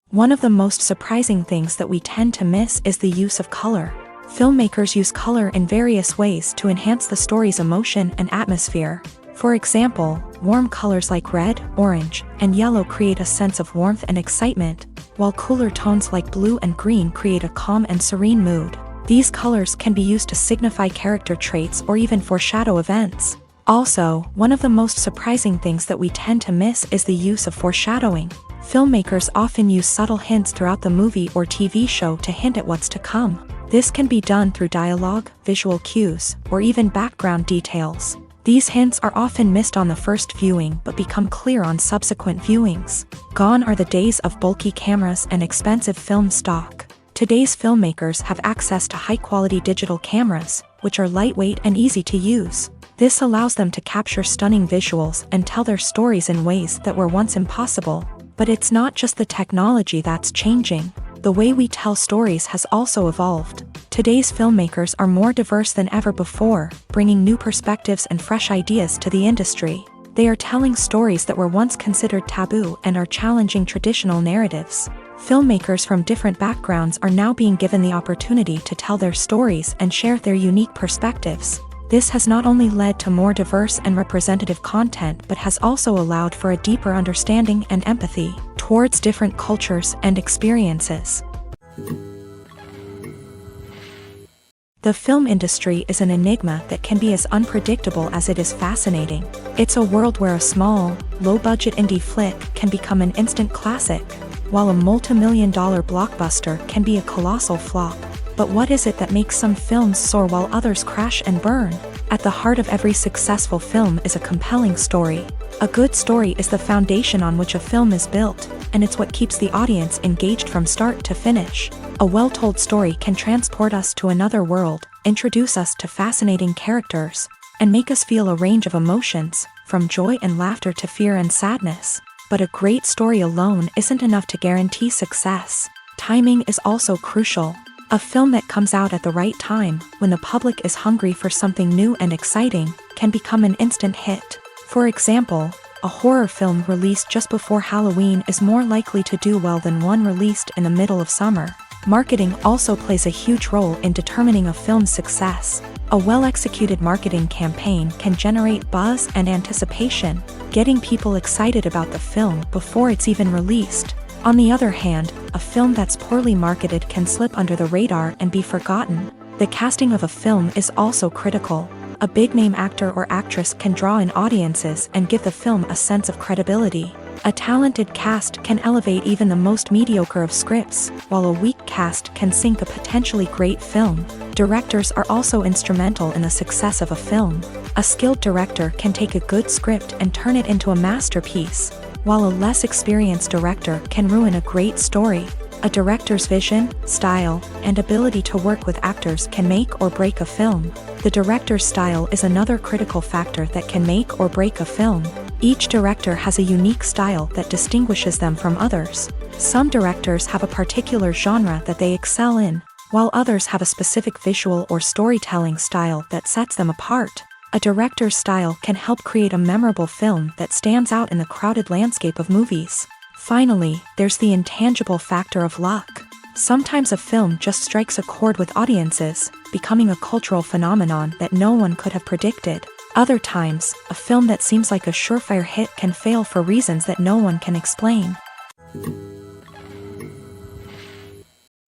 One of the most surprising things that we tend to miss is the use of color. Filmmakers use color in various ways to enhance the story's emotion and atmosphere. For example, warm colors like red, orange, and yellow create a sense of warmth and excitement, while cooler tones like blue and green create a calm and serene mood. These colors can be used to signify character traits or even foreshadow events. Also, one of the most surprising things that we tend to miss is the use of foreshadowing. Filmmakers often use subtle hints throughout the movie or TV show to hint at what's to come. This can be done through dialogue, visual cues, or even background details. These hints are often missed on the first viewing but become clear on subsequent viewings. Gone are the days of bulky cameras and expensive film stock. Today's filmmakers have access to high-quality digital cameras, which are lightweight and easy to use. This allows them to capture stunning visuals and tell their stories in ways that were once impossible. But it's not just the technology that's changing. The way we tell stories has also evolved. Today's filmmakers are more diverse than ever before, bringing new perspectives and fresh ideas to the industry. They are telling stories that were once considered taboo and are challenging traditional narratives. Filmmakers from different backgrounds are now being given the opportunity to tell their stories and share their unique perspectives. This has not only led to more diverse and representative content but has also allowed for a deeper understanding and empathy towards different cultures and experiences. The film industry is an enigma that can be as unpredictable as it is fascinating. It's a world where a small, low-budget indie flick can become an instant classic, while a multi-million-dollar blockbuster can be a colossal flop. But what is it that makes some films soar while others crash and burn? At the heart of every successful film is a compelling story. A good story is the foundation on which a film is built, and it's what keeps the audience engaged from start to finish. A well-told story can transport us to another world, introduce us to fascinating characters, and make us feel a range of emotions, from joy and laughter to fear and sadness. But a great story alone isn't enough to guarantee success. Timing is also crucial. A film that comes out at the right time, when the public is hungry for something new and exciting, can become an instant hit. For example, a horror film released just before Halloween is more likely to do well than one released in the middle of summer. Marketing also plays a huge role in determining a film's success. A well-executed marketing campaign can generate buzz and anticipation, getting people excited about the film before it's even released. On the other hand, a film that's poorly marketed can slip under the radar and be forgotten. The casting of a film is also critical. A big-name actor or actress can draw in audiences and give the film a sense of credibility. A talented cast can elevate even the most mediocre of scripts, while a weak cast can sink a potentially great film. Directors are also instrumental in the success of a film. A skilled director can take a good script and turn it into a masterpiece, while a less experienced director can ruin a great story. A director's vision, style, and ability to work with actors can make or break a film. The director's style is another critical factor that can make or break a film. Each director has a unique style that distinguishes them from others. Some directors have a particular genre that they excel in, while others have a specific visual or storytelling style that sets them apart. A director's style can help create a memorable film that stands out in the crowded landscape of movies. Finally, there's the intangible factor of luck. Sometimes a film just strikes a chord with audiences, becoming a cultural phenomenon that no one could have predicted. Other times, a film that seems like a surefire hit can fail for reasons that no one can explain.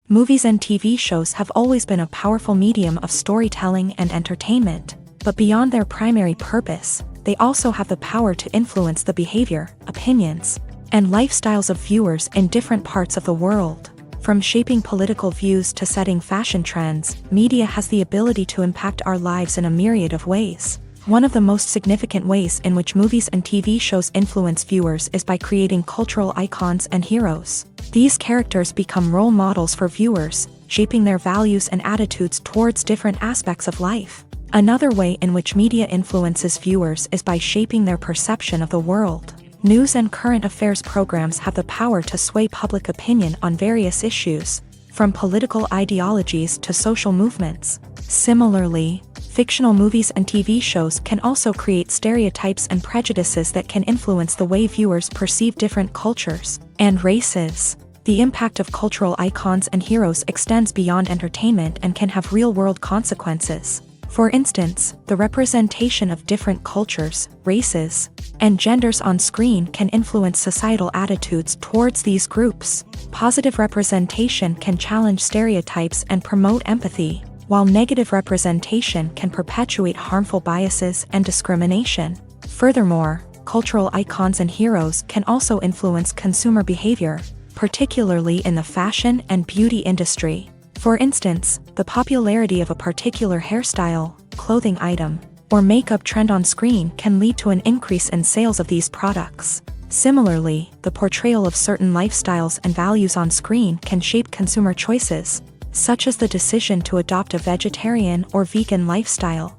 Movies and TV shows have always been a powerful medium of storytelling and entertainment, but beyond their primary purpose, they also have the power to influence the behavior, opinions, and lifestyles of viewers in different parts of the world. From shaping political views to setting fashion trends, media has the ability to impact our lives in a myriad of ways. One of the most significant ways in which movies and TV shows influence viewers is by creating cultural icons and heroes. These characters become role models for viewers, shaping their values and attitudes towards different aspects of life. Another way in which media influences viewers is by shaping their perception of the world. News and current affairs programs have the power to sway public opinion on various issues, from political ideologies to social movements. Similarly, fictional movies and TV shows can also create stereotypes and prejudices that can influence the way viewers perceive different cultures and races. The impact of cultural icons and heroes extends beyond entertainment and can have real-world consequences. For instance, the representation of different cultures, races, and genders on screen can influence societal attitudes towards these groups. Positive representation can challenge stereotypes and promote empathy, while negative representation can perpetuate harmful biases and discrimination. Furthermore, cultural icons and heroes can also influence consumer behavior, particularly in the fashion and beauty industry. For instance, the popularity of a particular hairstyle, clothing item, or makeup trend on screen can lead to an increase in sales of these products. Similarly, the portrayal of certain lifestyles and values on screen can shape consumer choices, such as the decision to adopt a vegetarian or vegan lifestyle.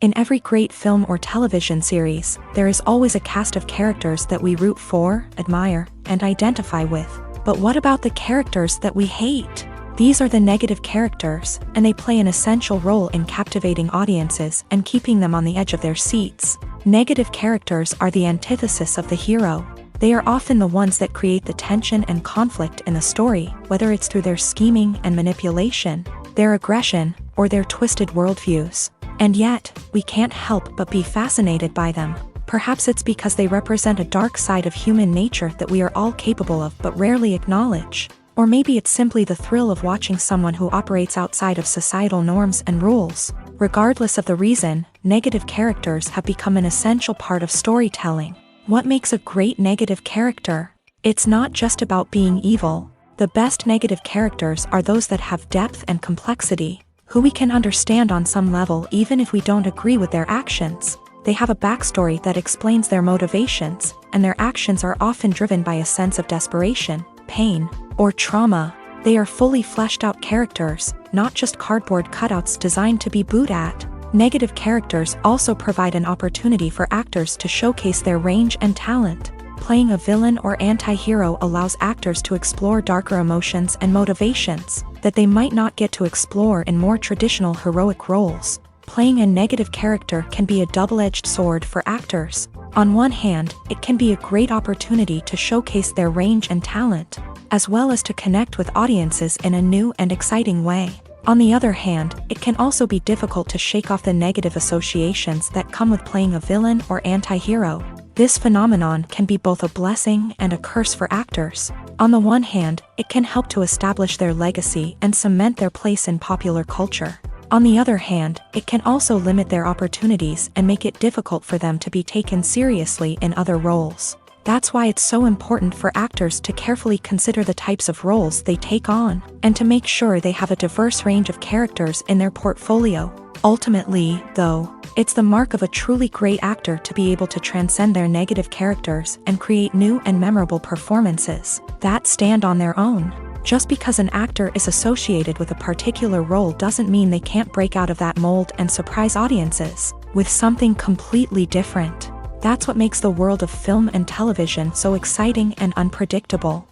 In every great film or television series, there is always a cast of characters that we root for, admire, and identify with. But what about the characters that we hate? These are the negative characters, and they play an essential role in captivating audiences and keeping them on the edge of their seats. Negative characters are the antithesis of the hero. They are often the ones that create the tension and conflict in the story, whether it's through their scheming and manipulation, their aggression, or their twisted worldviews. And yet, we can't help but be fascinated by them. Perhaps it's because they represent a dark side of human nature that we are all capable of but rarely acknowledge. Or maybe it's simply the thrill of watching someone who operates outside of societal norms and rules. Regardless of the reason, negative characters have become an essential part of storytelling. What makes a great negative character? It's not just about being evil. The best negative characters are those that have depth and complexity, who we can understand on some level even if we don't agree with their actions. They have a backstory that explains their motivations, and their actions are often driven by a sense of desperation, pain, or trauma. They are fully fleshed out characters, not just cardboard cutouts designed to be booed at. Negative characters also provide an opportunity for actors to showcase their range and talent. Playing a villain or anti-hero allows actors to explore darker emotions and motivations that they might not get to explore in more traditional heroic roles. Playing a negative character can be a double-edged sword for actors. On one hand, it can be a great opportunity to showcase their range and talent, as well as to connect with audiences in a new and exciting way. On the other hand, it can also be difficult to shake off the negative associations that come with playing a villain or anti-hero. This phenomenon can be both a blessing and a curse for actors. On the one hand, it can help to establish their legacy and cement their place in popular culture. On the other hand, it can also limit their opportunities and make it difficult for them to be taken seriously in other roles. That's why it's so important for actors to carefully consider the types of roles they take on, and to make sure they have a diverse range of characters in their portfolio. Ultimately, though, it's the mark of a truly great actor to be able to transcend their negative characters and create new and memorable performances that stand on their own. Just because an actor is associated with a particular role doesn't mean they can't break out of that mold and surprise audiences with something completely different. That's what makes the world of film and television so exciting and unpredictable.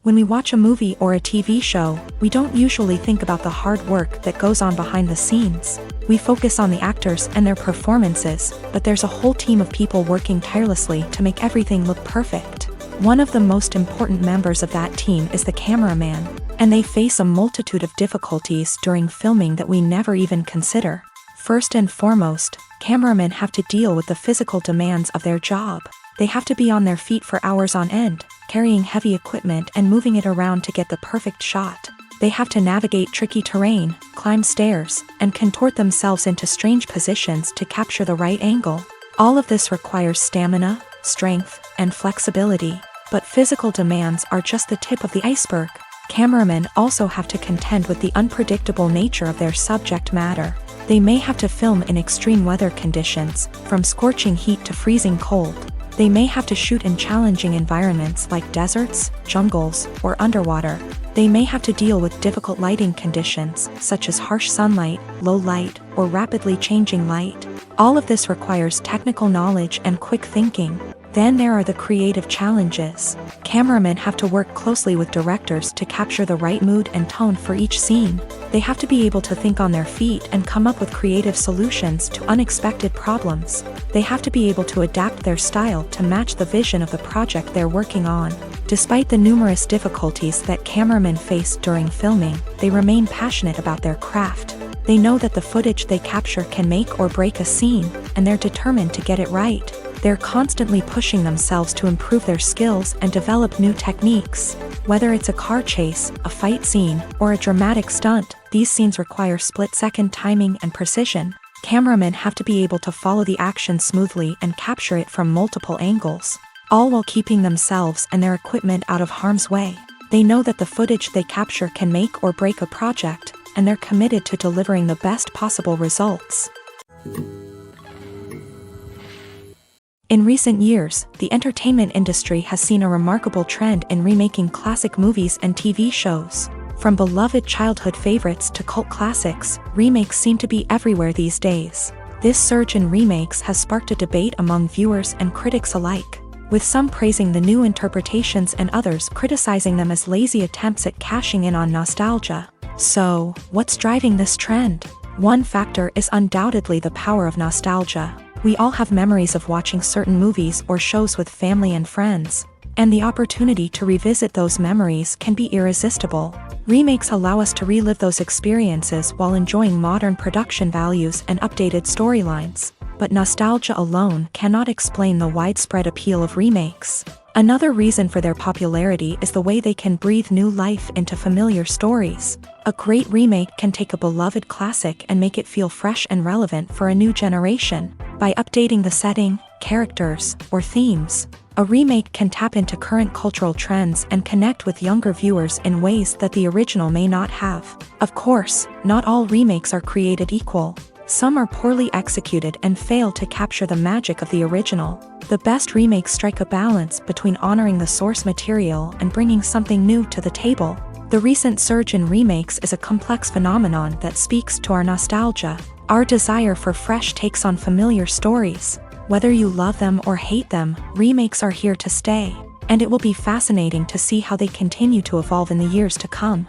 When we watch a movie or a TV show, we don't usually think about the hard work that goes on behind the scenes. We focus on the actors and their performances, but there's a whole team of people working tirelessly to make everything look perfect. One of the most important members of that team is the cameraman, and they face a multitude of difficulties during filming that we never even consider. First and foremost, cameramen have to deal with the physical demands of their job. They have to be on their feet for hours on end, carrying heavy equipment and moving it around to get the perfect shot. They have to navigate tricky terrain, climb stairs, and contort themselves into strange positions to capture the right angle. All of this requires stamina, strength, and flexibility. But physical demands are just the tip of the iceberg. Cameramen also have to contend with the unpredictable nature of their subject matter. They may have to film in extreme weather conditions, from scorching heat to freezing cold. They may have to shoot in challenging environments like deserts, jungles, or underwater. They may have to deal with difficult lighting conditions, such as harsh sunlight, low light, or rapidly changing light. All of this requires technical knowledge and quick thinking. Then there are the creative challenges. Cameramen have to work closely with directors to capture the right mood and tone for each scene. They have to be able to think on their feet and come up with creative solutions to unexpected problems. They have to be able to adapt their style to match the vision of the project they're working on. Despite the numerous difficulties that cameramen face during filming, they remain passionate about their craft. They know that the footage they capture can make or break a scene, and they're determined to get it right. They're constantly pushing themselves to improve their skills and develop new techniques. Whether it's a car chase, a fight scene, or a dramatic stunt, these scenes require split-second timing and precision. Cameramen have to be able to follow the action smoothly and capture it from multiple angles, all while keeping themselves and their equipment out of harm's way. They know that the footage they capture can make or break a project, and they're committed to delivering the best possible results. In recent years, the entertainment industry has seen a remarkable trend in remaking classic movies and TV shows. From beloved childhood favorites to cult classics, remakes seem to be everywhere these days. This surge in remakes has sparked a debate among viewers and critics alike, with some praising the new interpretations and others criticizing them as lazy attempts at cashing in on nostalgia. So, what's driving this trend? One factor is undoubtedly the power of nostalgia. We all have memories of watching certain movies or shows with family and friends, and the opportunity to revisit those memories can be irresistible. Remakes allow us to relive those experiences while enjoying modern production values and updated storylines. But nostalgia alone cannot explain the widespread appeal of remakes. Another reason for their popularity is the way they can breathe new life into familiar stories. A great remake can take a beloved classic and make it feel fresh and relevant for a new generation. By updating the setting, characters, or themes, a remake can tap into current cultural trends and connect with younger viewers in ways that the original may not have. Of course, not all remakes are created equal. Some are poorly executed and fail to capture the magic of the original. The best remakes strike a balance between honoring the source material and bringing something new to the table. The recent surge in remakes is a complex phenomenon that speaks to our nostalgia, our desire for fresh takes on familiar stories. Whether you love them or hate them, remakes are here to stay, and it will be fascinating to see how they continue to evolve in the years to come.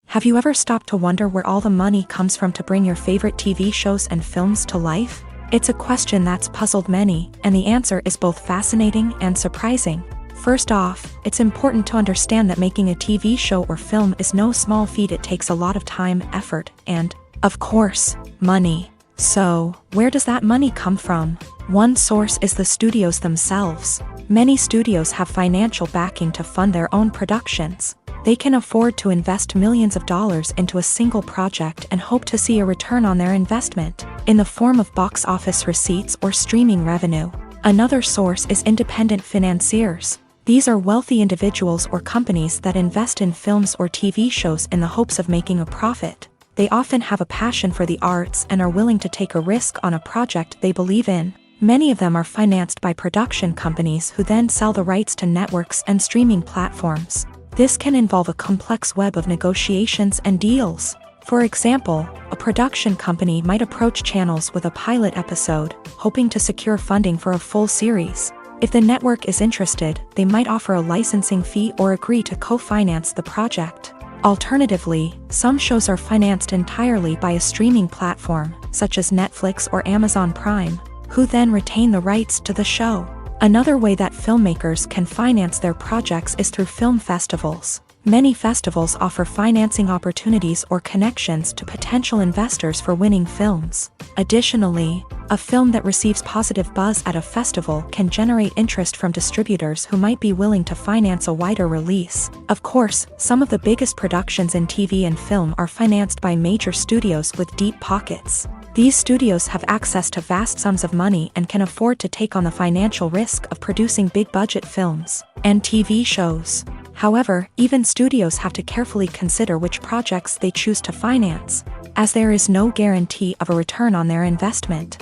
Have you ever stopped to wonder where all the money comes from to bring your favorite TV shows and films to life? It's a question that's puzzled many, and the answer is both fascinating and surprising. First off, it's important to understand that making a TV show or film is no small feat. It takes a lot of time, effort, and, of course, money. So, where does that money come from? One source is the studios themselves. Many studios have financial backing to fund their own productions. They can afford to invest millions of dollars into a single project and hope to see a return on their investment, in the form of box office receipts or streaming revenue. Another source is independent financiers. These are wealthy individuals or companies that invest in films or TV shows in the hopes of making a profit. They often have a passion for the arts and are willing to take a risk on a project they believe in. Many of them are financed by production companies who then sell the rights to networks and streaming platforms. This can involve a complex web of negotiations and deals. For example, a production company might approach channels with a pilot episode, hoping to secure funding for a full series. If the network is interested, they might offer a licensing fee or agree to co-finance the project. Alternatively, some shows are financed entirely by a streaming platform, such as Netflix or Amazon Prime, who then retain the rights to the show. Another way that filmmakers can finance their projects is through film festivals. Many festivals offer financing opportunities or connections to potential investors for winning films. Additionally, a film that receives positive buzz at a festival can generate interest from distributors who might be willing to finance a wider release. Of course, some of the biggest productions in TV and film are financed by major studios with deep pockets. These studios have access to vast sums of money and can afford to take on the financial risk of producing big-budget films and TV shows. However, even studios have to carefully consider which projects they choose to finance, as there is no guarantee of a return on their investment.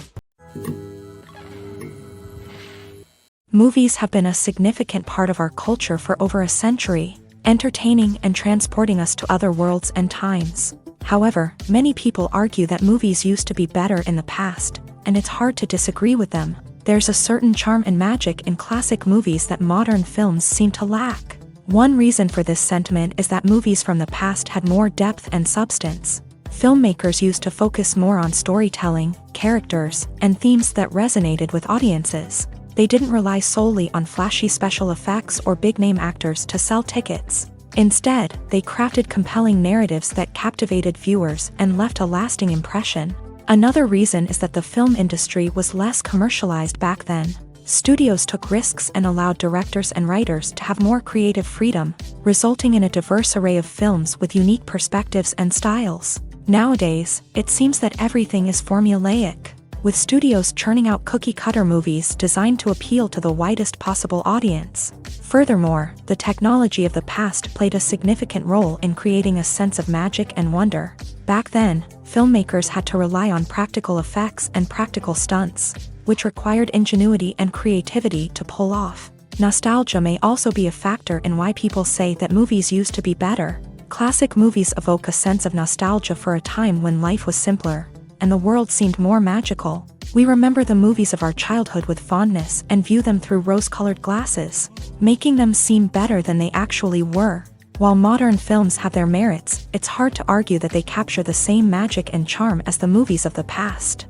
Movies have been a significant part of our culture for over a century, entertaining and transporting us to other worlds and times. However, many people argue that movies used to be better in the past, and it's hard to disagree with them. There's a certain charm and magic in classic movies that modern films seem to lack. One reason for this sentiment is that movies from the past had more depth and substance. Filmmakers used to focus more on storytelling, characters, and themes that resonated with audiences. They didn't rely solely on flashy special effects or big-name actors to sell tickets. Instead, they crafted compelling narratives that captivated viewers and left a lasting impression. Another reason is that the film industry was less commercialized back then. Studios took risks and allowed directors and writers to have more creative freedom, resulting in a diverse array of films with unique perspectives and styles. Nowadays, it seems that everything is formulaic. with studios churning out cookie-cutter movies designed to appeal to the widest possible audience. Furthermore, the technology of the past played a significant role in creating a sense of magic and wonder. Back then, filmmakers had to rely on practical effects and practical stunts, which required ingenuity and creativity to pull off. Nostalgia may also be a factor in why people say that movies used to be better. Classic movies evoke a sense of nostalgia for a time when life was simpler, and the world seemed more magical. We remember the movies of our childhood with fondness and view them through rose-colored glasses, making them seem better than they actually were. While modern films have their merits, it's hard to argue that they capture the same magic and charm as the movies of the past.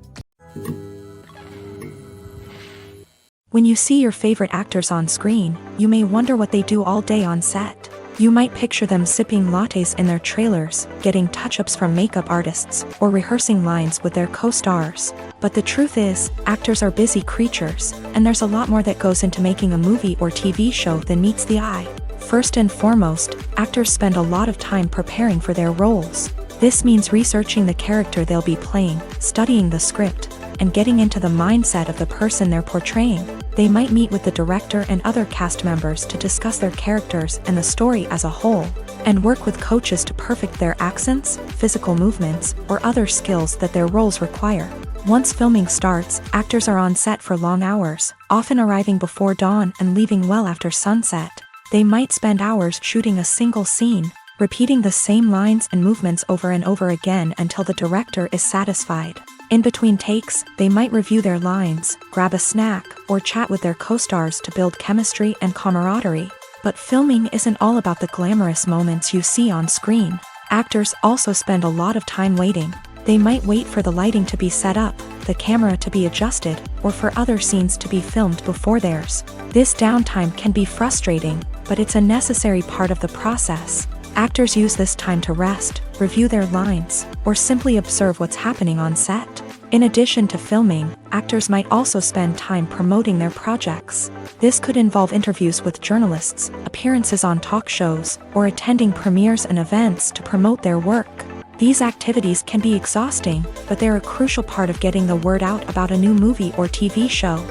When you see your favorite actors on screen, you may wonder what they do all day on set. You might picture them sipping lattes in their trailers, getting touch-ups from makeup artists, or rehearsing lines with their co-stars. But the truth is, actors are busy creatures, and there's a lot more that goes into making a movie or TV show than meets the eye. First and foremost, actors spend a lot of time preparing for their roles. This means researching the character they'll be playing, studying the script, and getting into the mindset of the person they're portraying. They might meet with the director and other cast members to discuss their characters and the story as a whole, and work with coaches to perfect their accents, physical movements, or other skills that their roles require. Once filming starts, actors are on set for long hours, often arriving before dawn and leaving well after sunset. They might spend hours shooting a single scene, repeating the same lines and movements over and over again until the director is satisfied. In between takes, they might review their lines, grab a snack, or chat with their co-stars to build chemistry and camaraderie. But filming isn't all about the glamorous moments you see on screen. Actors also spend a lot of time waiting. They might wait for the lighting to be set up, the camera to be adjusted, or for other scenes to be filmed before theirs. This downtime can be frustrating, but it's a necessary part of the process. Actors use this time to rest, review their lines, or simply observe what's happening on set. In addition to filming, actors might also spend time promoting their projects. This could involve interviews with journalists, appearances on talk shows, or attending premieres and events to promote their work. These activities can be exhausting, but they're a crucial part of getting the word out about a new movie or TV show.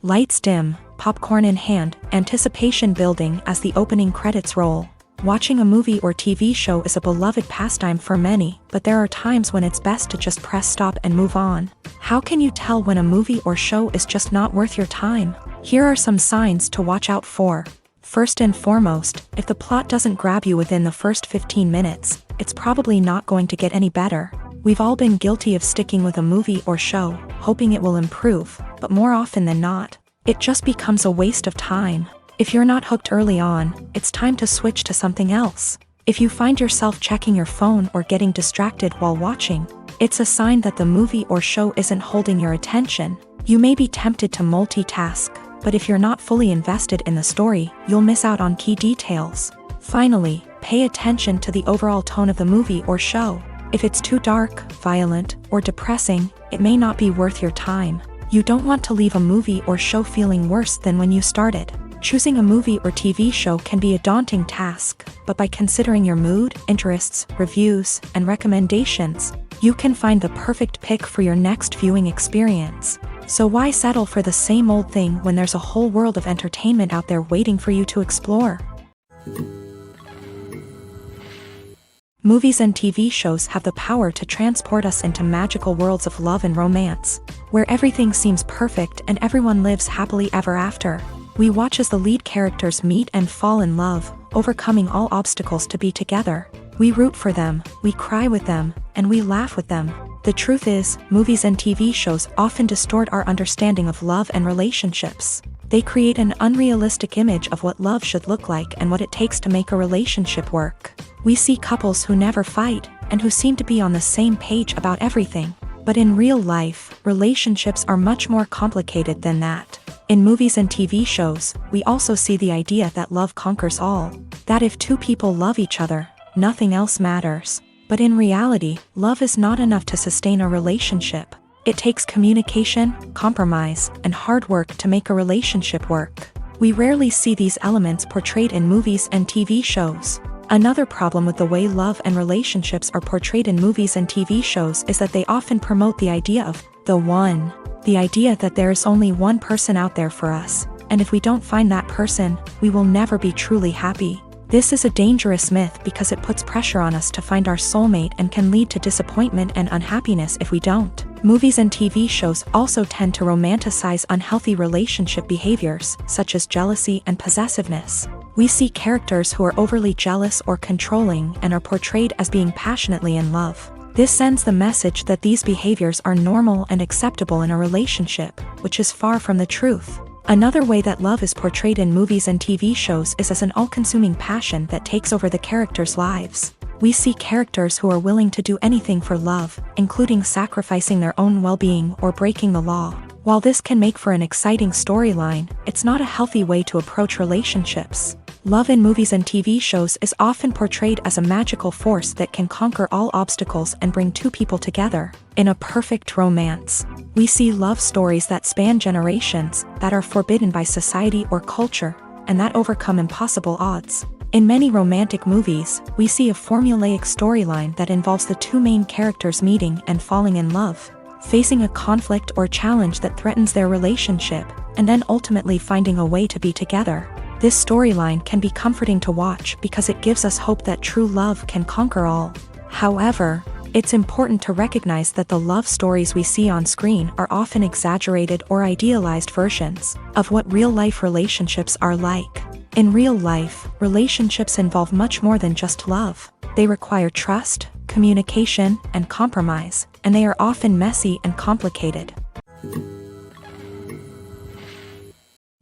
Lights dim, popcorn in hand, anticipation building as the opening credits roll. Watching a movie or TV show is a beloved pastime for many, but there are times when it's best to just press stop and move on. How can you tell when a movie or show is just not worth your time? Here are some signs to watch out for. First and foremost, if the plot doesn't grab you within the first 15 minutes, it's probably not going to get any better. We've all been guilty of sticking with a movie or show, hoping it will improve, but more often than not, it just becomes a waste of time. If you're not hooked early on, it's time to switch to something else. If you find yourself checking your phone or getting distracted while watching, it's a sign that the movie or show isn't holding your attention. You may be tempted to multitask, but if you're not fully invested in the story, you'll miss out on key details. Finally, pay attention to the overall tone of the movie or show. If it's too dark, violent, or depressing, it may not be worth your time. You don't want to leave a movie or show feeling worse than when you started. Choosing a movie or TV show can be a daunting task, but by considering your mood, interests, reviews, and recommendations, you can find the perfect pick for your next viewing experience. So why settle for the same old thing when there's a whole world of entertainment out there waiting for you to explore? Movies and TV shows have the power to transport us into magical worlds of love and romance, where everything seems perfect and everyone lives happily ever after. We watch as the lead characters meet and fall in love, overcoming all obstacles to be together. We root for them, we cry with them, and we laugh with them. The truth is, movies and TV shows often distort our understanding of love and relationships. They create an unrealistic image of what love should look like and what it takes to make a relationship work. We see couples who never fight, and who seem to be on the same page about everything. But in real life, relationships are much more complicated than that. In movies and TV shows, we also see the idea that love conquers all. That if two people love each other, nothing else matters. But in reality, love is not enough to sustain a relationship. It takes communication, compromise, and hard work to make a relationship work. We rarely see these elements portrayed in movies and TV shows. Another problem with the way love and relationships are portrayed in movies and TV shows is that they often promote the idea of the one. The idea that there is only one person out there for us, and if we don't find that person, we will never be truly happy. This is a dangerous myth because it puts pressure on us to find our soulmate and can lead to disappointment and unhappiness if we don't. Movies and TV shows also tend to romanticize unhealthy relationship behaviors, such as jealousy and possessiveness. We see characters who are overly jealous or controlling and are portrayed as being passionately in love. This sends the message that these behaviors are normal and acceptable in a relationship, which is far from the truth. Another way that love is portrayed in movies and TV shows is as an all-consuming passion that takes over the characters' lives. We see characters who are willing to do anything for love, including sacrificing their own well-being or breaking the law. While this can make for an exciting storyline, it's not a healthy way to approach relationships. Love in movies and TV shows is often portrayed as a magical force that can conquer all obstacles and bring two people together in a perfect romance. We see love stories that span generations, that are forbidden by society or culture, and that overcome impossible odds. In many romantic movies, we see a formulaic storyline that involves the two main characters meeting and falling in love, facing a conflict or challenge that threatens their relationship, and then ultimately finding a way to be together. This storyline can be comforting to watch because it gives us hope that true love can conquer all. However, it's important to recognize that the love stories we see on screen are often exaggerated or idealized versions of what real-life relationships are like. In real life, relationships involve much more than just love. They require trust, communication, and compromise, and they are often messy and complicated.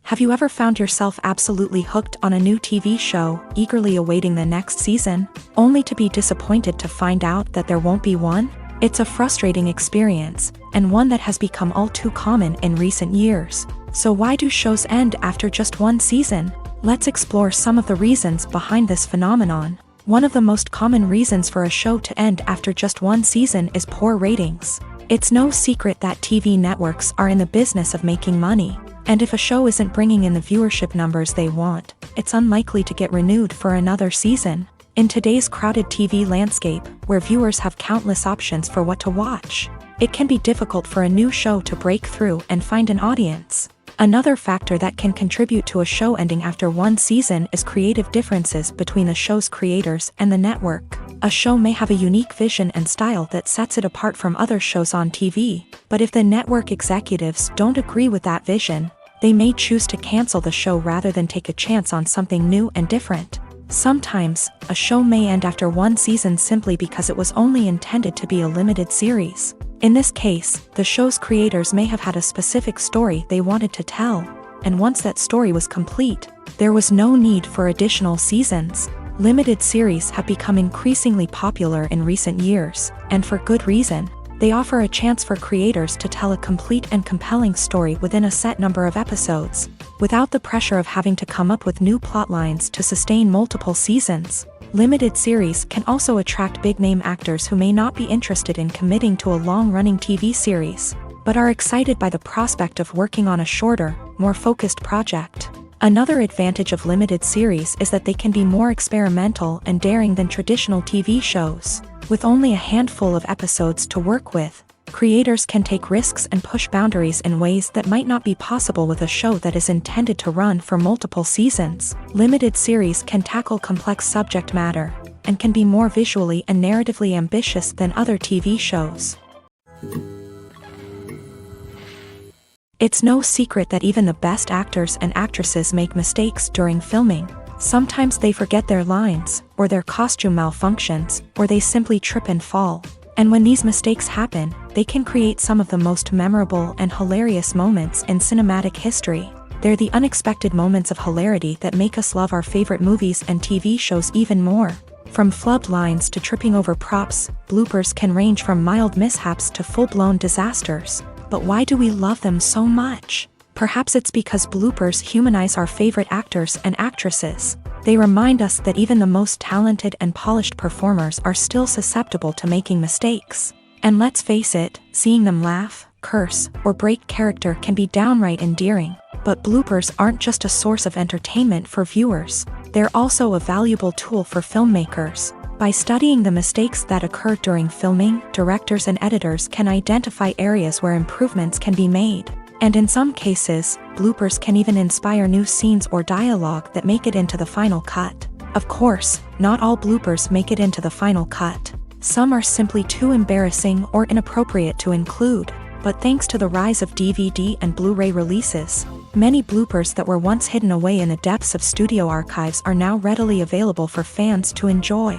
Have you ever found yourself absolutely hooked on a new TV show, eagerly awaiting the next season, only to be disappointed to find out that there won't be one? It's a frustrating experience, and one that has become all too common in recent years. So why do shows end after just one season? Let's explore some of the reasons behind this phenomenon. One of the most common reasons for a show to end after just one season is poor ratings. It's no secret that TV networks are in the business of making money. And if a show isn't bringing in the viewership numbers they want, it's unlikely to get renewed for another season. In today's crowded TV landscape, where viewers have countless options for what to watch, it can be difficult for a new show to break through and find an audience. Another factor that can contribute to a show ending after one season is creative differences between the show's creators and the network. A show may have a unique vision and style that sets it apart from other shows on TV, but if the network executives don't agree with that vision, they may choose to cancel the show rather than take a chance on something new and different. Sometimes, a show may end after one season simply because it was only intended to be a limited series. In this case, the show's creators may have had a specific story they wanted to tell, and once that story was complete, there was no need for additional seasons. Limited series have become increasingly popular in recent years, and for good reason. They offer a chance for creators to tell a complete and compelling story within a set number of episodes, without the pressure of having to come up with new plot lines to sustain multiple seasons. Limited series can also attract big-name actors who may not be interested in committing to a long-running TV series, but are excited by the prospect of working on a shorter, more focused project. Another advantage of limited series is that they can be more experimental and daring than traditional TV shows. With only a handful of episodes to work with, creators can take risks and push boundaries in ways that might not be possible with a show that is intended to run for multiple seasons. Limited series can tackle complex subject matter, and can be more visually and narratively ambitious than other TV shows. It's no secret that even the best actors and actresses make mistakes during filming. Sometimes they forget their lines, or their costume malfunctions, or they simply trip and fall. And when these mistakes happen, they can create some of the most memorable and hilarious moments in cinematic history. They're the unexpected moments of hilarity that make us love our favorite movies and TV shows even more. From flubbed lines to tripping over props, bloopers can range from mild mishaps to full-blown disasters. But why do we love them so much? Perhaps it's because bloopers humanize our favorite actors and actresses. They remind us that even the most talented and polished performers are still susceptible to making mistakes. And let's face it, seeing them laugh, curse, or break character can be downright endearing. But bloopers aren't just a source of entertainment for viewers, they're also a valuable tool for filmmakers. By studying the mistakes that occur during filming, directors and editors can identify areas where improvements can be made. And in some cases, bloopers can even inspire new scenes or dialogue that make it into the final cut. Of course, not all bloopers make it into the final cut. Some are simply too embarrassing or inappropriate to include. But thanks to the rise of DVD and Blu-ray releases, many bloopers that were once hidden away in the depths of studio archives are now readily available for fans to enjoy.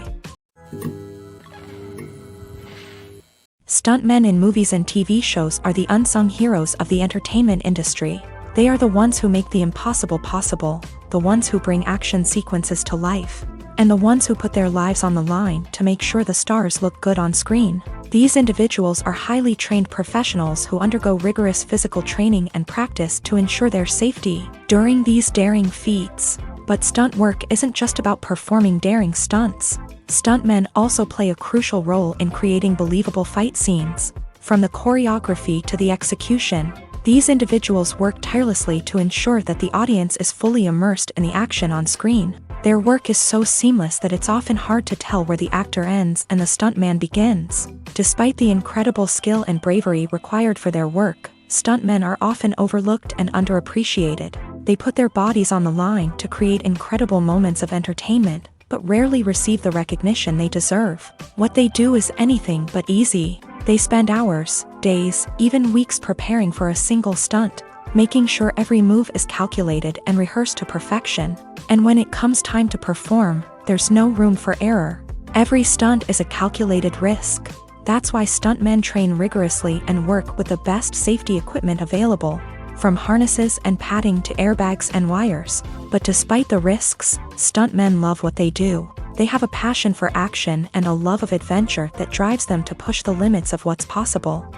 Stuntmen in movies and TV shows are the unsung heroes of the entertainment industry. They are the ones who make the impossible possible, the ones who bring action sequences to life, and the ones who put their lives on the line to make sure the stars look good on screen. These individuals are highly trained professionals who undergo rigorous physical training and practice to ensure their safety during these daring feats. But stunt work isn't just about performing daring stunts. Stuntmen also play a crucial role in creating believable fight scenes. From the choreography to the execution, these individuals work tirelessly to ensure that the audience is fully immersed in the action on screen. Their work is so seamless that it's often hard to tell where the actor ends and the stuntman begins. Despite the incredible skill and bravery required for their work, stuntmen are often overlooked and underappreciated. They put their bodies on the line to create incredible moments of entertainment, but rarely receive the recognition they deserve. What they do is anything but easy. They spend hours, days, even weeks preparing for a single stunt, making sure every move is calculated and rehearsed to perfection. And when it comes time to perform, there's no room for error. Every stunt is a calculated risk. That's why stuntmen train rigorously and work with the best safety equipment available, from harnesses and padding to airbags and wires. But despite the risks, stuntmen love what they do. They have a passion for action and a love of adventure that drives them to push the limits of what's possible.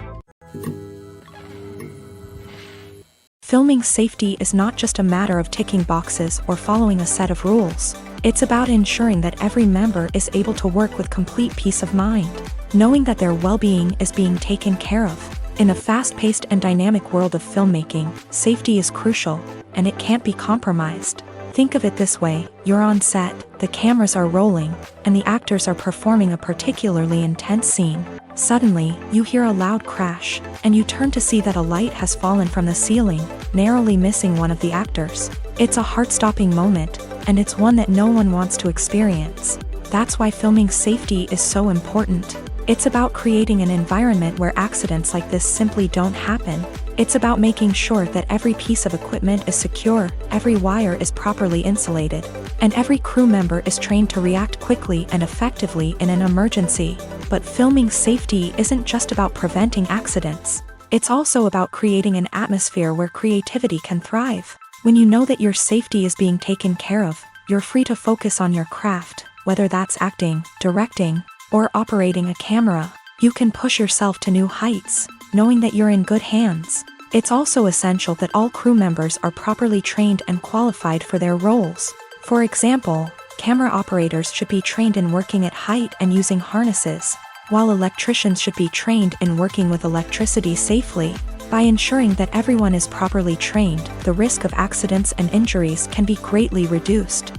Filming safety is not just a matter of ticking boxes or following a set of rules. It's about ensuring that every member is able to work with complete peace of mind, knowing that their well-being is being taken care of. In the fast-paced and dynamic world of filmmaking, safety is crucial, and it can't be compromised. Think of it this way: you're on set, the cameras are rolling, and the actors are performing a particularly intense scene. Suddenly, you hear a loud crash, and you turn to see that a light has fallen from the ceiling, narrowly missing one of the actors. It's a heart-stopping moment, and it's one that no one wants to experience. That's why filming safety is so important. It's about creating an environment where accidents like this simply don't happen. It's about making sure that every piece of equipment is secure, every wire is properly insulated, and every crew member is trained to react quickly and effectively in an emergency. But filming safety isn't just about preventing accidents. It's also about creating an atmosphere where creativity can thrive. When you know that your safety is being taken care of, you're free to focus on your craft, whether that's acting, directing, or operating a camera. You can push yourself to new heights, knowing that you're in good hands. It's also essential that all crew members are properly trained and qualified for their roles. For example, camera operators should be trained in working at height and using harnesses, while electricians should be trained in working with electricity safely. By ensuring that everyone is properly trained, the risk of accidents and injuries can be greatly reduced.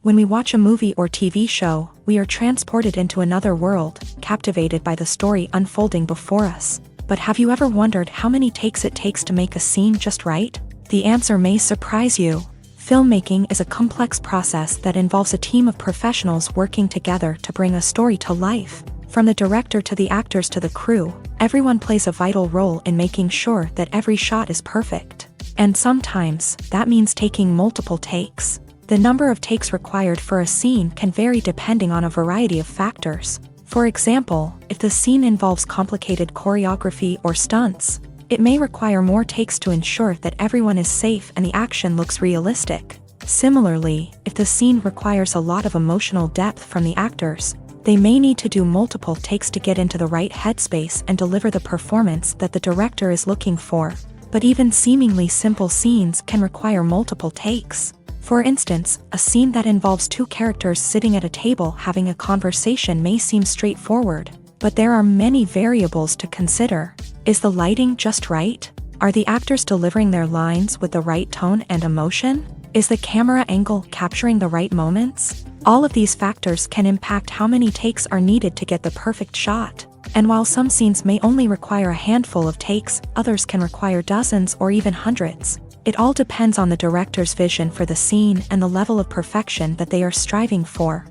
When we watch a movie or TV show, we are transported into another world, captivated by the story unfolding before us. But have you ever wondered how many takes it takes to make a scene just right? The answer may surprise you. Filmmaking is a complex process that involves a team of professionals working together to bring a story to life. From the director to the actors to the crew, everyone plays a vital role in making sure that every shot is perfect. And sometimes, that means taking multiple takes. The number of takes required for a scene can vary depending on a variety of factors. For example, if the scene involves complicated choreography or stunts, it may require more takes to ensure that everyone is safe and the action looks realistic. Similarly, if the scene requires a lot of emotional depth from the actors, they may need to do multiple takes to get into the right headspace and deliver the performance that the director is looking for. But even seemingly simple scenes can require multiple takes. For instance, a scene that involves two characters sitting at a table having a conversation may seem straightforward, But there are many variables to consider. Is the lighting just right? Are the actors delivering their lines with the right tone and emotion? Is the camera angle capturing the right moments? All of these factors can impact how many takes are needed to get the perfect shot. And while some scenes may only require a handful of takes, others can require dozens or even hundreds. It all depends on the director's vision for the scene and the level of perfection that they are striving for.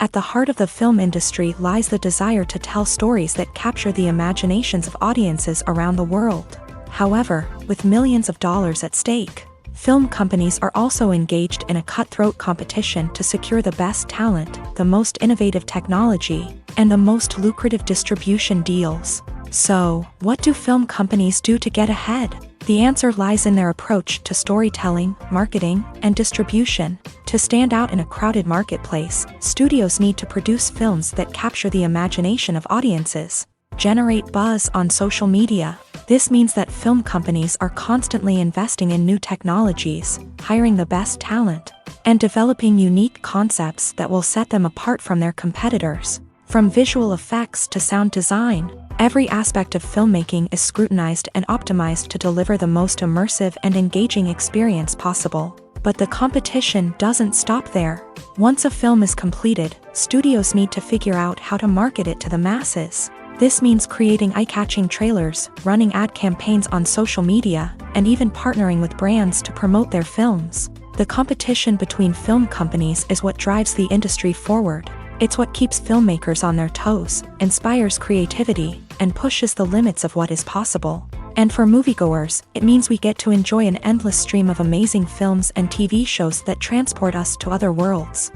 At the heart of the film industry lies the desire to tell stories that capture the imaginations of audiences around the world. However, with millions of dollars at stake, film companies are also engaged in a cutthroat competition to secure the best talent, the most innovative technology, and the most lucrative distribution deals. So, what do film companies do to get ahead? The answer lies in their approach to storytelling, marketing, and distribution. To stand out in a crowded marketplace, studios need to produce films that capture the imagination of audiences, generate buzz on social media. This means that film companies are constantly investing in new technologies, hiring the best talent, and developing unique concepts that will set them apart from their competitors. From visual effects to sound design, every aspect of filmmaking is scrutinized and optimized to deliver the most immersive and engaging experience possible. But the competition doesn't stop there. Once a film is completed, studios need to figure out how to market it to the masses. This means creating eye-catching trailers, running ad campaigns on social media, and even partnering with brands to promote their films. The competition between film companies is what drives the industry forward. It's what keeps filmmakers on their toes, inspires creativity, and pushes the limits of what is possible. And for moviegoers, it means we get to enjoy an endless stream of amazing films and TV shows that transport us to other worlds.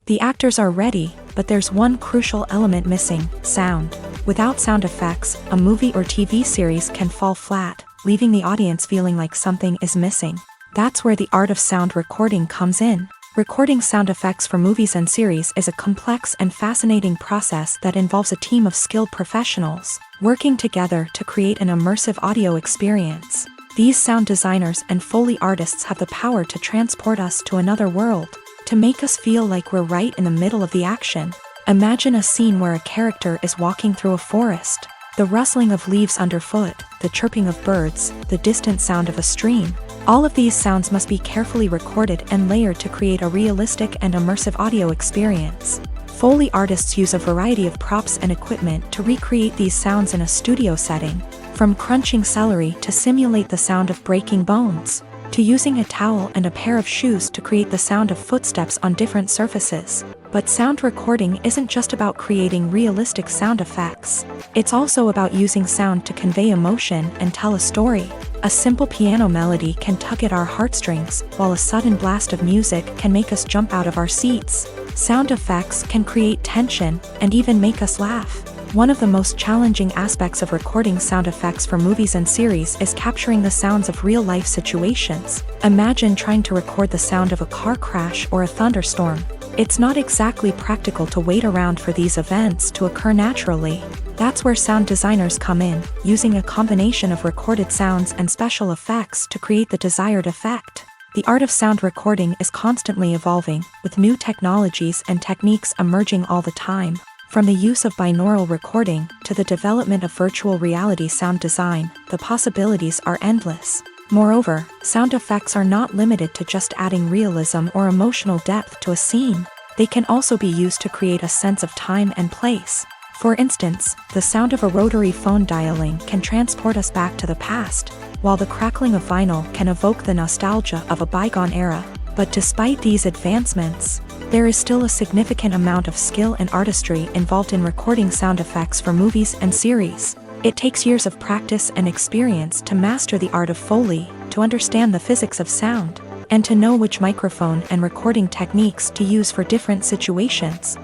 The actors are ready, but there's one crucial element missing: sound. Without sound effects, a movie or TV series can fall flat, leaving the audience feeling like something is missing. That's where the art of sound recording comes in. Recording sound effects for movies and series is a complex and fascinating process that involves a team of skilled professionals working together to create an immersive audio experience. These sound designers and Foley artists have the power to transport us to another world, to make us feel like we're right in the middle of the action. Imagine a scene where a character is walking through a forest. The rustling of leaves underfoot, the chirping of birds, the distant sound of a stream. All of these sounds must be carefully recorded and layered to create a realistic and immersive audio experience. Foley artists use a variety of props and equipment to recreate these sounds in a studio setting, from crunching celery to simulate the sound of breaking bones, to using a towel and a pair of shoes to create the sound of footsteps on different surfaces. But sound recording isn't just about creating realistic sound effects. It's also about using sound to convey emotion and tell a story. A simple piano melody can tug at our heartstrings, while a sudden blast of music can make us jump out of our seats. Sound effects can create tension and even make us laugh. One of the most challenging aspects of recording sound effects for movies and series is capturing the sounds of real-life situations. Imagine trying to record the sound of a car crash or a thunderstorm. It's not exactly practical to wait around for these events to occur naturally. That's where sound designers come in, using a combination of recorded sounds and special effects to create the desired effect. The art of sound recording is constantly evolving, with new technologies and techniques emerging all the time. From the use of binaural recording to the development of virtual reality sound design, the possibilities are endless. Moreover, sound effects are not limited to just adding realism or emotional depth to a scene. They can also be used to create a sense of time and place. For instance, the sound of a rotary phone dialing can transport us back to the past, while the crackling of vinyl can evoke the nostalgia of a bygone era. But despite these advancements, there is still a significant amount of skill and artistry involved in recording sound effects for movies and series. It takes years of practice and experience to master the art of Foley, to understand the physics of sound, and to know which microphone and recording techniques to use for different situations.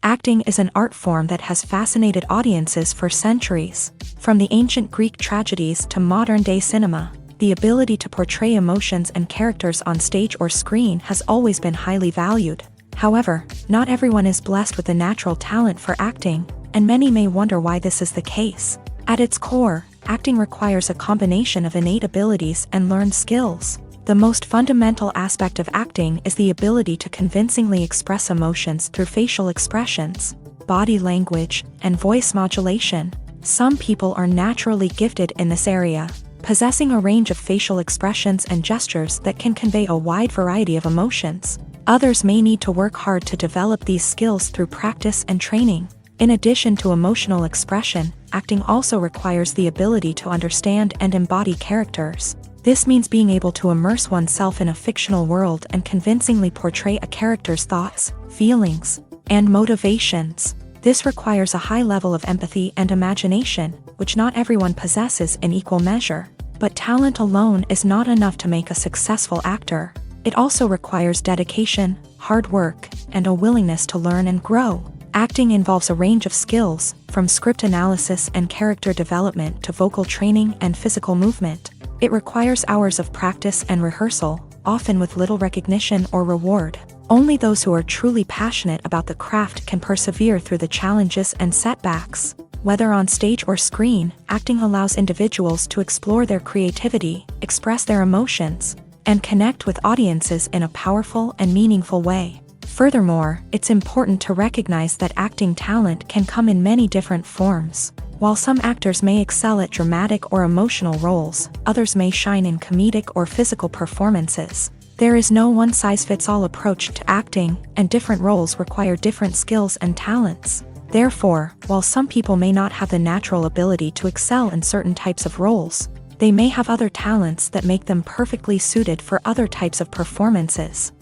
Acting is an art form that has fascinated audiences for centuries. From the ancient Greek tragedies to modern-day cinema, the ability to portray emotions and characters on stage or screen has always been highly valued. However, not everyone is blessed with a natural talent for acting, and many may wonder why this is the case. At its core, acting requires a combination of innate abilities and learned skills. The most fundamental aspect of acting is the ability to convincingly express emotions through facial expressions, body language, and voice modulation. Some people are naturally gifted in this area, possessing a range of facial expressions and gestures that can convey a wide variety of emotions. Others may need to work hard to develop these skills through practice and training. In addition to emotional expression, acting also requires the ability to understand and embody characters. This means being able to immerse oneself in a fictional world and convincingly portray a character's thoughts, feelings, and motivations. This requires a high level of empathy and imagination, which not everyone possesses in equal measure. But talent alone is not enough to make a successful actor. It also requires dedication, hard work, and a willingness to learn and grow. Acting involves a range of skills, from script analysis and character development to vocal training and physical movement. It requires hours of practice and rehearsal, often with little recognition or reward. Only those who are truly passionate about the craft can persevere through the challenges and setbacks. Whether on stage or screen, acting allows individuals to explore their creativity, express their emotions, and connect with audiences in a powerful and meaningful way. Furthermore, it's important to recognize that acting talent can come in many different forms. While some actors may excel at dramatic or emotional roles, others may shine in comedic or physical performances. There is no one-size-fits-all approach to acting, and different roles require different skills and talents. Therefore, while some people may not have the natural ability to excel in certain types of roles, they may have other talents that make them perfectly suited for other types of performances.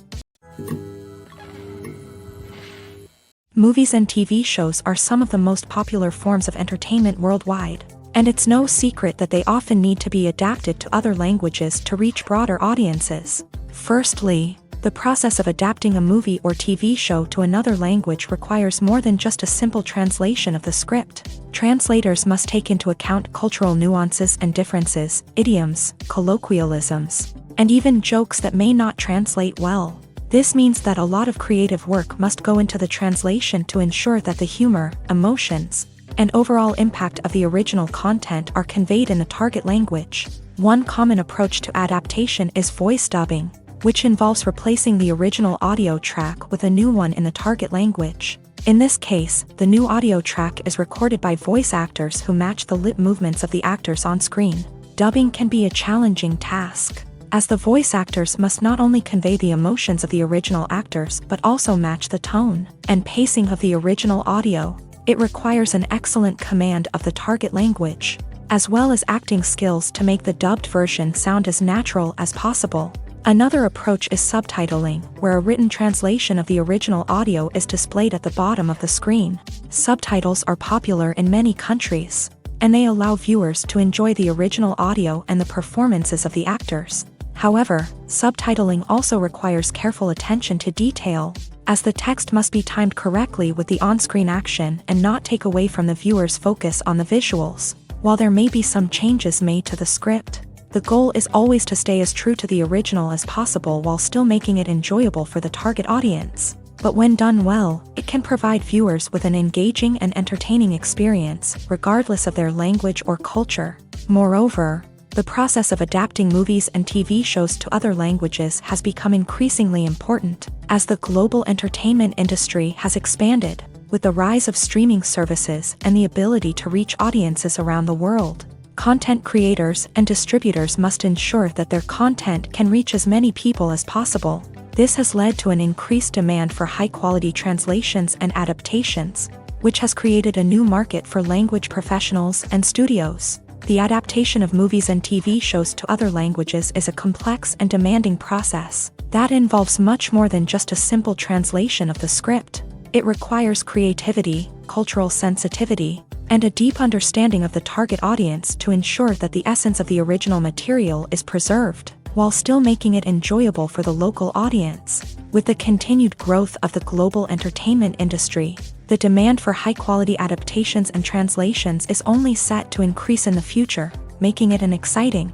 Movies and TV shows are some of the most popular forms of entertainment worldwide, and it's no secret that they often need to be adapted to other languages to reach broader audiences. Firstly, the process of adapting a movie or TV show to another language requires more than just a simple translation of the script. Translators must take into account cultural nuances and differences, idioms, colloquialisms, and even jokes that may not translate well. This means that a lot of creative work must go into the translation to ensure that the humor, emotions, and overall impact of the original content are conveyed in the target language. One common approach to adaptation is voice dubbing, which involves replacing the original audio track with a new one in the target language. In this case, the new audio track is recorded by voice actors who match the lip movements of the actors on screen. Dubbing can be a challenging task, as the voice actors must not only convey the emotions of the original actors but also match the tone and pacing of the original audio. It requires an excellent command of the target language, as well as acting skills to make the dubbed version sound as natural as possible. Another approach is subtitling, where a written translation of the original audio is displayed at the bottom of the screen. Subtitles are popular in many countries, and they allow viewers to enjoy the original audio and the performances of the actors. However, subtitling also requires careful attention to detail, as the text must be timed correctly with the on-screen action and not take away from the viewer's focus on the visuals. While there may be some changes made to the script, the goal is always to stay as true to the original as possible while still making it enjoyable for the target audience. But when done well, it can provide viewers with an engaging and entertaining experience, regardless of their language or culture. Moreover, the process of adapting movies and TV shows to other languages has become increasingly important, as the global entertainment industry has expanded, with the rise of streaming services and the ability to reach audiences around the world. Content creators and distributors must ensure that their content can reach as many people as possible. This has led to an increased demand for high-quality translations and adaptations, which has created a new market for language professionals and studios. The adaptation of movies and TV shows to other languages is a complex and demanding process that involves much more than just a simple translation of the script. It requires creativity, cultural sensitivity, and a deep understanding of the target audience to ensure that the essence of the original material is preserved, while still making it enjoyable for the local audience. With the continued growth of the global entertainment industry, the demand for high-quality adaptations and translations is only set to increase in the future, making it an exciting.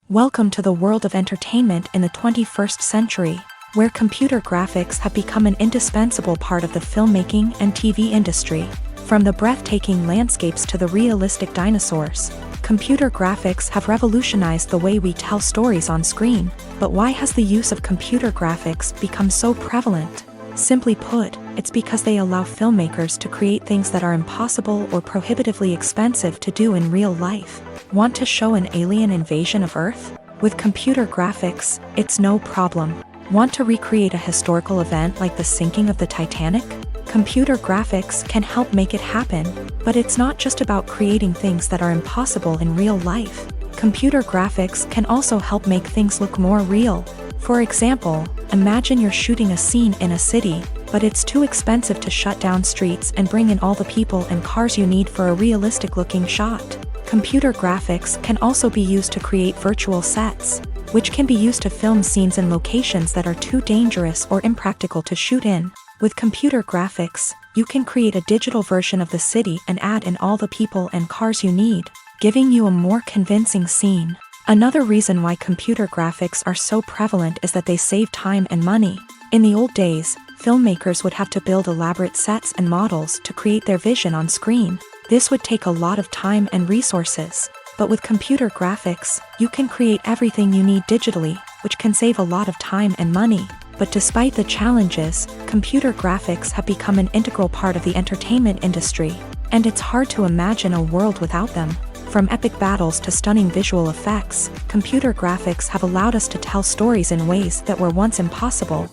Welcome to the world of entertainment in the 21st century, where computer graphics have become an indispensable part of the filmmaking and TV industry. From the breathtaking landscapes to the realistic dinosaurs, computer graphics have revolutionized the way we tell stories on screen. But why has the use of computer graphics become so prevalent? Simply put, it's because they allow filmmakers to create things that are impossible or prohibitively expensive to do in real life. Want to show an alien invasion of Earth? With computer graphics, it's no problem. Want to recreate a historical event like the sinking of the Titanic? Computer graphics can help make it happen, but it's not just about creating things that are impossible in real life. Computer graphics can also help make things look more real. For example, imagine you're shooting a scene in a city, but it's too expensive to shut down streets and bring in all the people and cars you need for a realistic-looking shot. Computer graphics can also be used to create virtual sets, which can be used to film scenes in locations that are too dangerous or impractical to shoot in. With computer graphics, you can create a digital version of the city and add in all the people and cars you need, giving you a more convincing scene. Another reason why computer graphics are so prevalent is that they save time and money. In the old days, filmmakers would have to build elaborate sets and models to create their vision on screen. This would take a lot of time and resources. But with computer graphics, you can create everything you need digitally, which can save a lot of time and money. But despite the challenges, computer graphics have become an integral part of the entertainment industry, and it's hard to imagine a world without them. From epic battles to stunning visual effects, computer graphics have allowed us to tell stories in ways that were once impossible.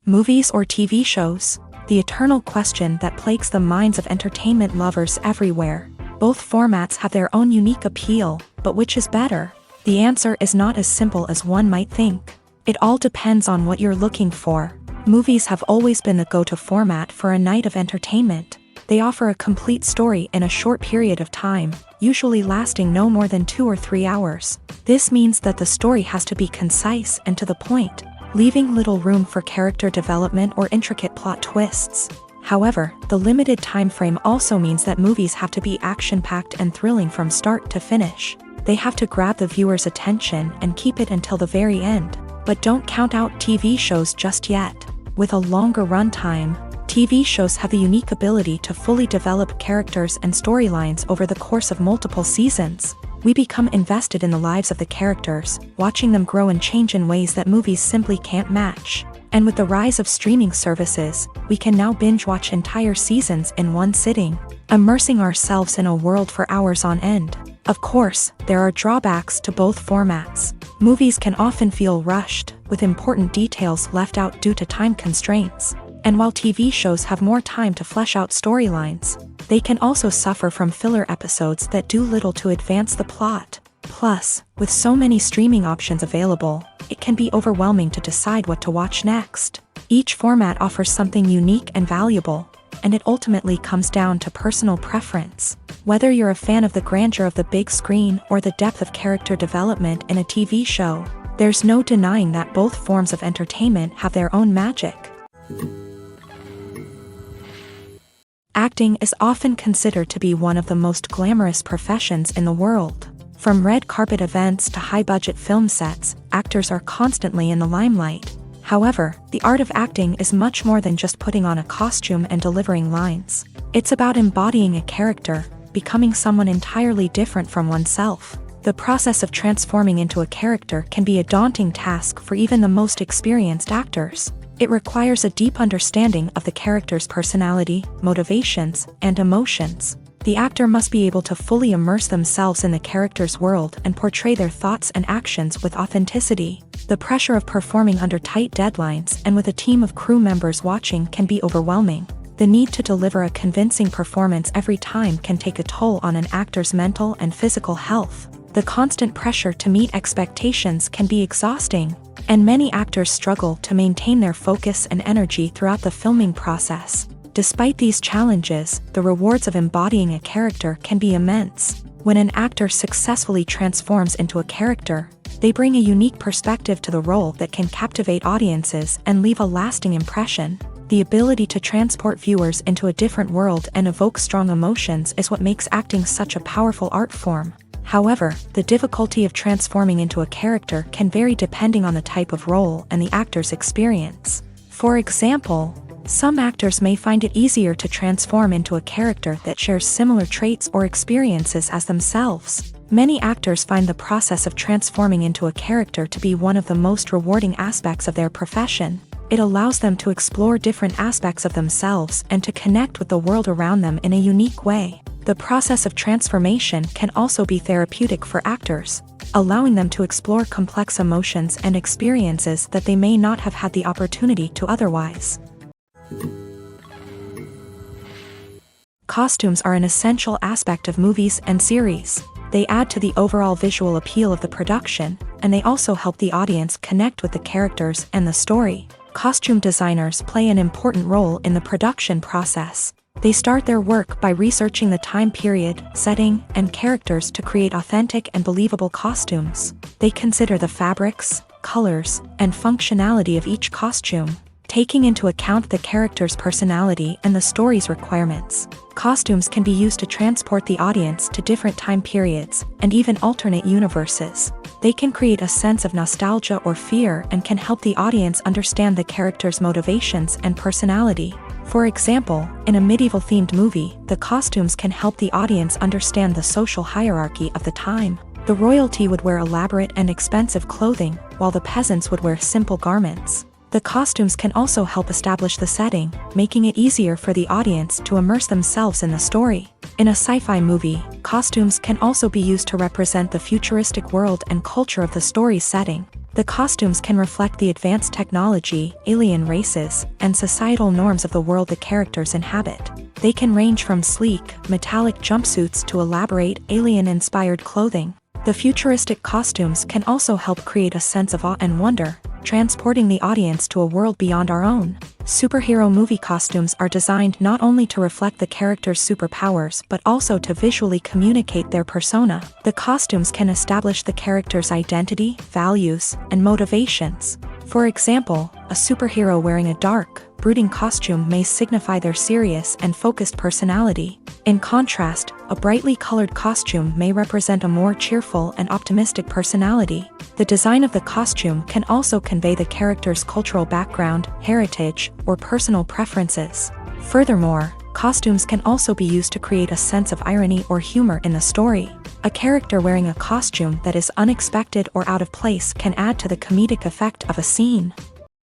Movies or TV shows? The eternal question that plagues the minds of entertainment lovers everywhere. Both formats have their own unique appeal, but which is better? The answer is not as simple as one might think. It all depends on what you're looking for. Movies have always been the go-to format for a night of entertainment. They offer a complete story in a short period of time, usually lasting no more than 2 or 3 hours. This means that the story has to be concise and to the point, leaving little room for character development or intricate plot twists. However, the limited time frame also means that movies have to be action-packed and thrilling from start to finish. They have to grab the viewer's attention and keep it until the very end. But don't count out TV shows just yet. With a longer runtime, TV shows have the unique ability to fully develop characters and storylines over the course of multiple seasons. We become invested in the lives of the characters, watching them grow and change in ways that movies simply can't match. And with the rise of streaming services, we can now binge-watch entire seasons in one sitting, immersing ourselves in a world for hours on end. Of course, there are drawbacks to both formats. Movies can often feel rushed, with important details left out due to time constraints. And while TV shows have more time to flesh out storylines, they can also suffer from filler episodes that do little to advance the plot. Plus, with so many streaming options available, it can be overwhelming to decide what to watch next. Each format offers something unique and valuable, and it ultimately comes down to personal preference. Whether you're a fan of the grandeur of the big screen or the depth of character development in a TV show, there's no denying that both forms of entertainment have their own magic. Acting is often considered to be one of the most glamorous professions in the world. From red carpet events to high-budget film sets, actors are constantly in the limelight. However, the art of acting is much more than just putting on a costume and delivering lines. It's about embodying a character, becoming someone entirely different from oneself. The process of transforming into a character can be a daunting task for even the most experienced actors. It requires a deep understanding of the character's personality, motivations, and emotions. The actor must be able to fully immerse themselves in the character's world and portray their thoughts and actions with authenticity. The pressure of performing under tight deadlines and with a team of crew members watching can be overwhelming. The need to deliver a convincing performance every time can take a toll on an actor's mental and physical health. The constant pressure to meet expectations can be exhausting, and many actors struggle to maintain their focus and energy throughout the filming process. Despite these challenges, the rewards of embodying a character can be immense. When an actor successfully transforms into a character, they bring a unique perspective to the role that can captivate audiences and leave a lasting impression. The ability to transport viewers into a different world and evoke strong emotions is what makes acting such a powerful art form. However, the difficulty of transforming into a character can vary depending on the type of role and the actor's experience. For example, Some actors may find it easier to transform into a character that shares similar traits or experiences as themselves. Many actors find the process of transforming into a character to be one of the most rewarding aspects of their profession. It allows them to explore different aspects of themselves and to connect with the world around them in a unique way. The process of transformation can also be therapeutic for actors, allowing them to explore complex emotions and experiences that they may not have had the opportunity to otherwise. Costumes are an essential aspect of movies and series. They add to the overall visual appeal of the production, and they also help the audience connect with the characters and the story. Costume designers play an important role in the production process. They start their work by researching the time period, setting, and characters to create authentic and believable costumes. They consider the fabrics, colors, and functionality of each costume, taking into account the character's personality and the story's requirements. Costumes can be used to transport the audience to different time periods and even alternate universes. They can create a sense of nostalgia or fear and can help the audience understand the character's motivations and personality. For example, in a medieval-themed movie, the costumes can help the audience understand the social hierarchy of the time. The royalty would wear elaborate and expensive clothing, while the peasants would wear simple garments. The costumes can also help establish the setting, making it easier for the audience to immerse themselves in the story. In a sci-fi movie, costumes can also be used to represent the futuristic world and culture of the story's setting. The costumes can reflect the advanced technology, alien races, and societal norms of the world the characters inhabit. They can range from sleek, metallic jumpsuits to elaborate, alien-inspired clothing. The futuristic costumes can also help create a sense of awe and wonder, transporting the audience to a world beyond our own. Superhero movie costumes are designed not only to reflect the character's superpowers but also to visually communicate their persona. The costumes can establish the character's identity, values, and motivations. For example, a superhero wearing a dark, brooding costume may signify their serious and focused personality. In contrast, a brightly colored costume may represent a more cheerful and optimistic personality. The design of the costume can also convey the character's cultural background, heritage, or personal preferences. Furthermore, costumes can also be used to create a sense of irony or humor in the story. A character wearing a costume that is unexpected or out of place can add to the comedic effect of a scene.